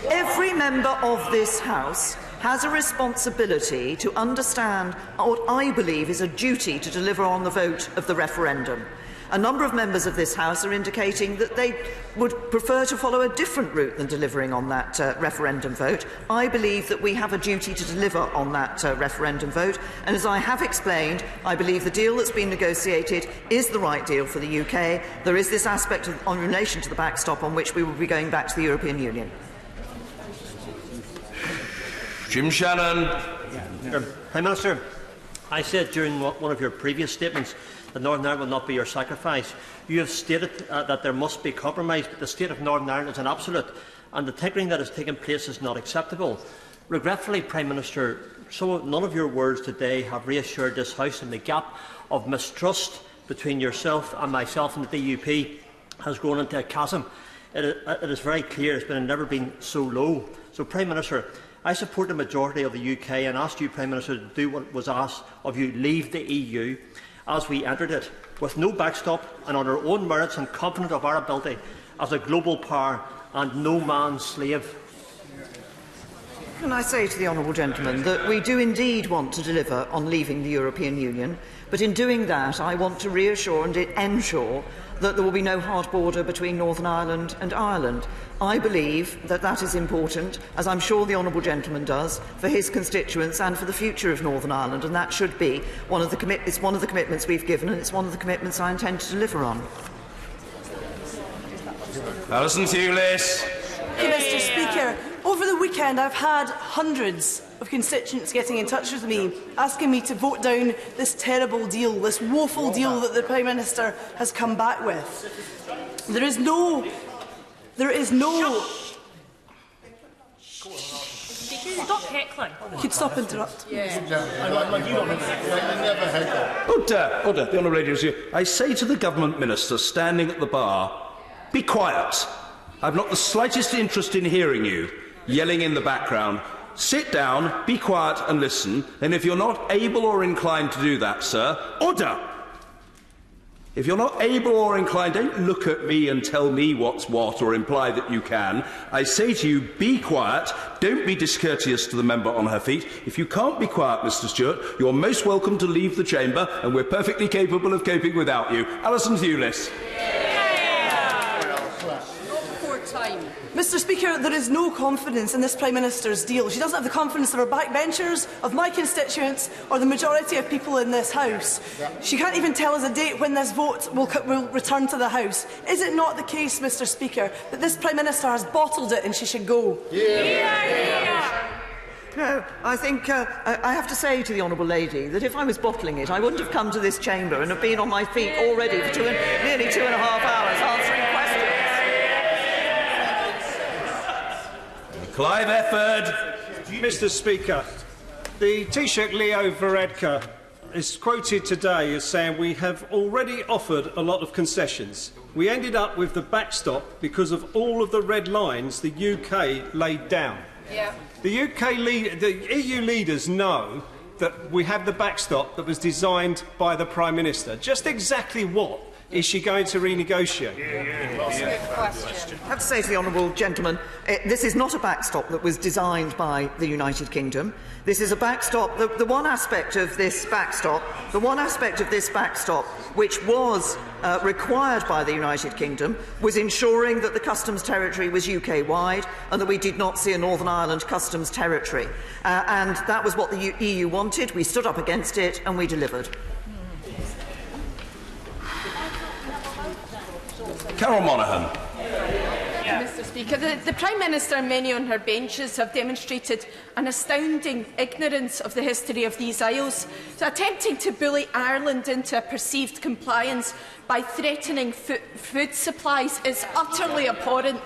Every member of this House has a responsibility to understand what I believe is a duty to deliver on the vote of the referendum. A number of members of this House are indicating that they would prefer to follow a different route than delivering on that referendum vote. I believe that we have a duty to deliver on that referendum vote, and as I have explained, I believe the deal that's been negotiated is the right deal for the UK. There is this aspect in relation to the backstop on which we will be going back to the European Union. Jim Shannon. Prime Minister, I said during one of your previous statements that Northern Ireland will not be your sacrifice. You have stated that there must be compromise, but the state of Northern Ireland is an absolute, and the tinkering that has taken place is not acceptable. Regretfully, Prime Minister, none of your words today have reassured this House, and the gap of mistrust between yourself and myself and the DUP has grown into a chasm. It is very clear it's never been so low. So, Prime Minister, I support the majority of the UK and asked you, Prime Minister, to do what was asked of you: leave the EU as we entered it, with no backstop and on our own merits, and confident of our ability as a global power and no man's slave. Can I say to the honourable gentleman that we do indeed want to deliver on leaving the European Union, but in doing that I want to reassure and ensure that there will be no hard border between Northern Ireland and Ireland. I believe that that is important, as I'm sure the honourable gentleman does, for his constituents and for the future of Northern Ireland, and that should be one of the commitments we've given, and it's one of the commitments I intend to deliver on. Alison Hewlett. Mr. Speaker, over the weekend I've had hundreds of constituents getting in touch with me, asking me to vote down this terrible deal, this woeful deal that the Prime Minister has come back with. There is no... Stop heckling. You could stop interrupting. Order. The Honourable Lady is here. I say to the Government Minister standing at the bar, be quiet. I've not the slightest interest in hearing you yelling in the background. Sit down, be quiet and listen, and if you're not able or inclined to do that, sir, order! If you're not able or inclined, don't look at me and tell me what's what or imply that you can. I say to you, be quiet, don't be discourteous to the member on her feet. If you can't be quiet, Mr Stewart, you're most welcome to leave the chamber, and we're perfectly capable of coping without you. Alison Hewlett. Mr. Speaker, there is no confidence in this Prime Minister's deal. She doesn't have the confidence of her backbenchers, of my constituents, or the majority of people in this House. She can't even tell us a date when this vote will return to the House. Is it not the case, Mr. Speaker, that this Prime Minister has bottled it and she should go? No, I think I have to say to the honourable lady that if I was bottling it, I wouldn't have come to this chamber and have been on my feet already for nearly 2.5 hours answering questions. Clive Efford. Mr. Speaker, the Taoiseach Leo Varadkar is quoted today as saying we have already offered a lot of concessions. We ended up with the backstop because of all of the red lines the UK laid down. Yeah. The EU leaders know that we have the backstop that was designed by the Prime Minister. Just exactly what is she going to renegotiate? I have to say to the honourable gentleman, this is not a backstop that was designed by the United Kingdom. This is a backstop. The one aspect of this backstop, which was required by the United Kingdom, was ensuring that the customs territory was UK-wide and that we did not see a Northern Ireland customs territory. And that was what the EU wanted. We stood up against it and we delivered. Carol Monaghan. Mr. Speaker, the Prime Minister and many on her benches have demonstrated an astounding ignorance of the history of these isles. So attempting to bully Ireland into a perceived compliance by threatening food supplies is utterly abhorrent.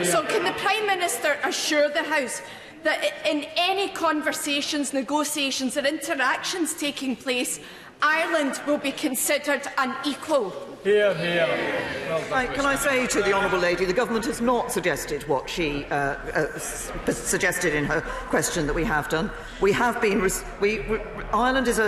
So can the Prime Minister assure the House that in any conversations, negotiations or interactions taking place, Ireland will be considered an equal? Can I say to the honourable lady, the government has not suggested what she suggested in her question that we have done. We have been. Ireland is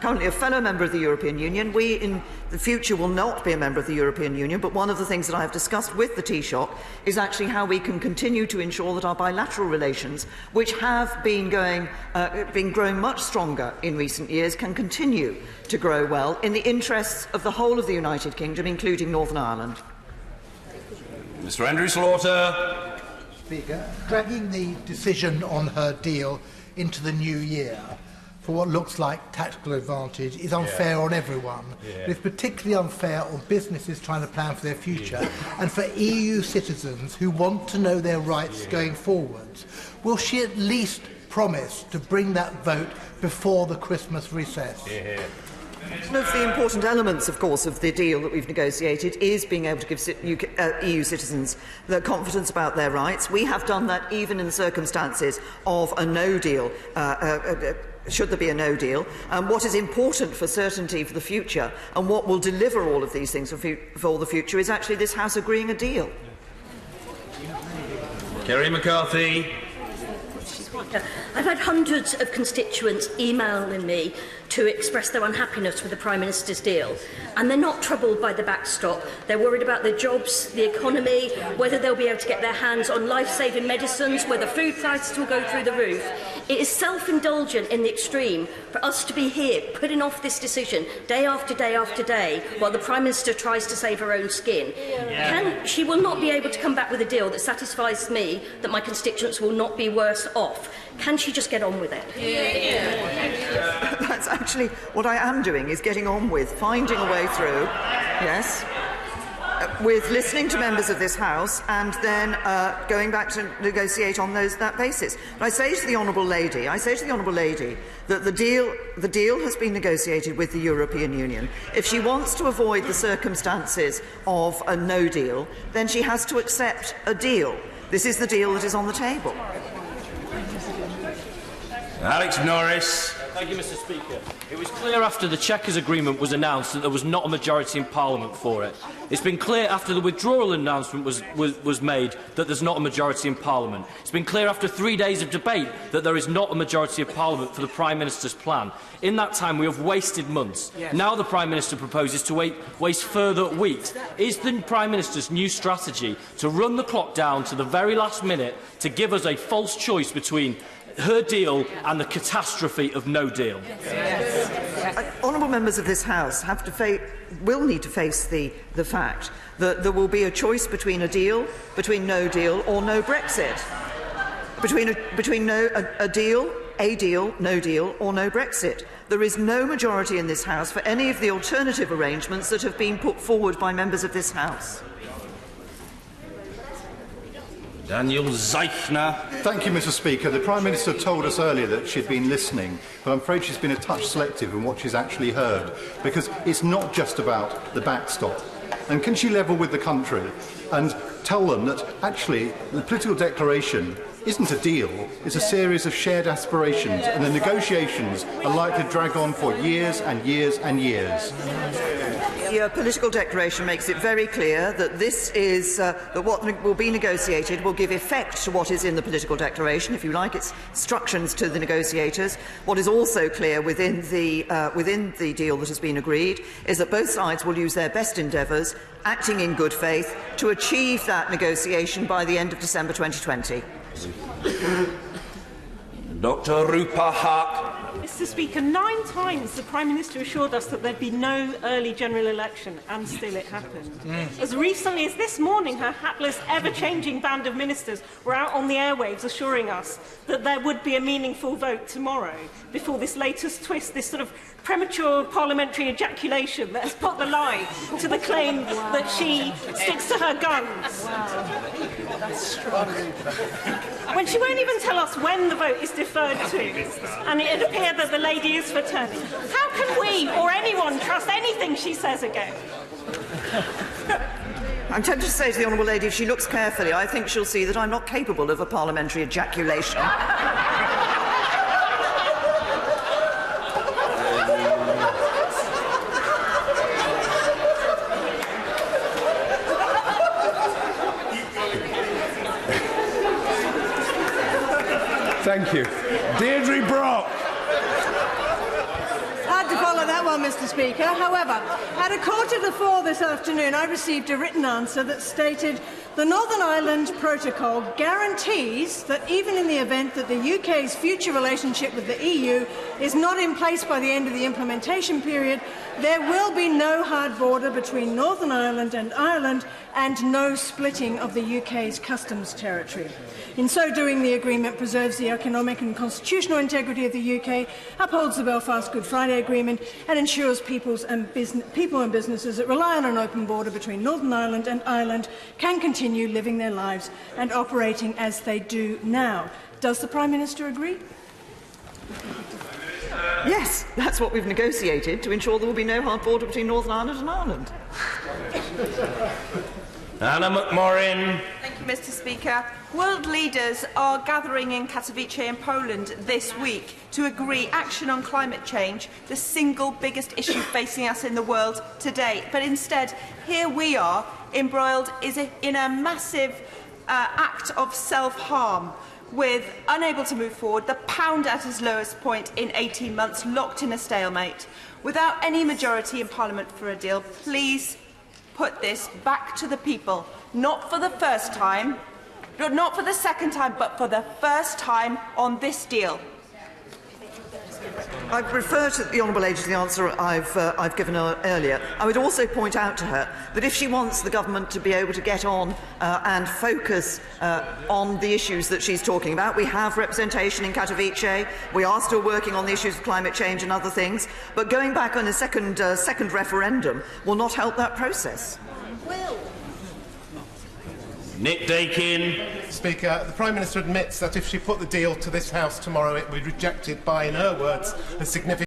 currently a fellow member of the European Union. We, in the future, will not be a member of the European Union, but one of the things that I have discussed with the Taoiseach is actually how we can continue to ensure that our bilateral relations, which have been growing much stronger in recent years, can continue to grow well in the interests of the whole of the United Kingdom, including Northern Ireland. Mr Andrew Slaughter. Speaker, dragging the decision on her deal into the new year for what looks like tactical advantage is unfair on everyone. But it's particularly unfair on businesses trying to plan for their future and for EU citizens who want to know their rights going forwards. Will she at least promise to bring that vote before the Christmas recess? One of the important elements, of course, of the deal that we've negotiated is being able to give EU citizens the confidence about their rights. We have done that even in the circumstances of a no deal. Should there be a no deal, what is important for certainty for the future and what will deliver all of these things for the future is actually this House agreeing a deal. Kerry McCarthy. I've had hundreds of constituents emailing me to express their unhappiness with the Prime Minister's deal. And they're not troubled by the backstop. They're worried about their jobs, the economy, whether they'll be able to get their hands on life-saving medicines, whether food prices will go through the roof. It is self-indulgent in the extreme for us to be here putting off this decision day after day after day while the Prime Minister tries to save her own skin. She will not be able to come back with a deal that satisfies me that my constituents will not be worse off. Can she just get on with it? That's actually what I am doing, is getting on with, finding a way through, yes, with listening to members of this House and then going back to negotiate on that basis. But I say to the Honourable Lady, that the deal has been negotiated with the European Union. If she wants to avoid the circumstances of a no deal, then she has to accept a deal. This is the deal that is on the table. Alex Norris. Thank you, Mr. Speaker. It was clear after the Chequers Agreement was announced that there was not a majority in Parliament for it. It's been clear after the withdrawal announcement was made that there's not a majority in Parliament. It's been clear after 3 days of debate that there is not a majority of Parliament for the Prime Minister's plan. In that time, we have wasted months. Yes. Now the Prime Minister proposes to waste further weeks. Is the Prime Minister's new strategy to run the clock down to the very last minute to give us a false choice between her deal and the catastrophe of no deal? Honourable members of this House will need to face the fact that there will be a choice between a deal, between no deal or no Brexit, between a deal, no deal or no Brexit. There is no majority in this House for any of the alternative arrangements that have been put forward by members of this House. Daniel Zeichner. Thank you, Mr. Speaker. The Prime Minister told us earlier that she'd been listening, but I'm afraid she's been a touch selective in what she's actually heard, because it's not just about the backstop. And can she level with the country and tell them that actually the political declaration isn't a deal, it's a series of shared aspirations, and the negotiations are likely to drag on for years and years and years. The political declaration makes it very clear that that what will be negotiated will give effect to what is in the political declaration, if you like, its instructions to the negotiators. What is also clear within the deal that has been agreed is that both sides will use their best endeavours, acting in good faith, to achieve that negotiation by the end of December 2020. Dr. Rupa Haq. Mr. Speaker, 9 times the Prime Minister assured us that there'd be no early general election, and still it happened. As recently as this morning, her hapless, ever-changing band of ministers were out on the airwaves assuring us that there would be a meaningful vote tomorrow, before this latest twist, this sort of premature parliamentary ejaculation that has put the lie to the claim that she sticks to her guns. That's strong. When she won't even tell us when the vote is deferred to, and it appears that the lady is for turning. How can we or anyone trust anything she says again? I'm tempted to say to the Honourable Lady, if she looks carefully, I think she'll see that I'm not capable of a parliamentary ejaculation. Thank you. Deirdre Brock. hard to follow that one, Mr. Speaker. However, at 4:15 this afternoon, I received a written answer that stated the Northern Ireland Protocol guarantees that even in the event that the UK's future relationship with the EU is not in place by the end of the implementation period, there will be no hard border between Northern Ireland and Ireland and no splitting of the UK's customs territory. In so doing, the agreement preserves the economic and constitutional integrity of the UK, upholds the Belfast Good Friday Agreement and ensures people and businesses that rely on an open border between Northern Ireland and Ireland can continue living their lives and operating as they do now. Does the Prime Minister agree? Yes, that's what we've negotiated, to ensure there will be no hard border between Northern Ireland and Ireland. Anna McMorrin. Thank you, Mr. Speaker. World leaders are gathering in Katowice in Poland this week to agree action on climate change, the single biggest issue facing us in the world today. But instead, here we are, embroiled in a massive act of self-harm, with unable to move forward, the pound at its lowest point in 18 months, locked in a stalemate. Without any majority in Parliament for a deal, please put this back to the people, not for the first time, not for the second time, but for the first time on this deal. I refer to the Honourable Lady to the answer I've given her earlier. I would also point out to her that if she wants the government to be able to get on and focus on the issues that she's talking about, we have representation in Katowice. We are still working on the issues of climate change and other things. But going back on a second referendum will not help that process. Nick Dakin. Speaker, the Prime Minister admits that if she put the deal to this House tomorrow, it would be rejected by, in her words, a significant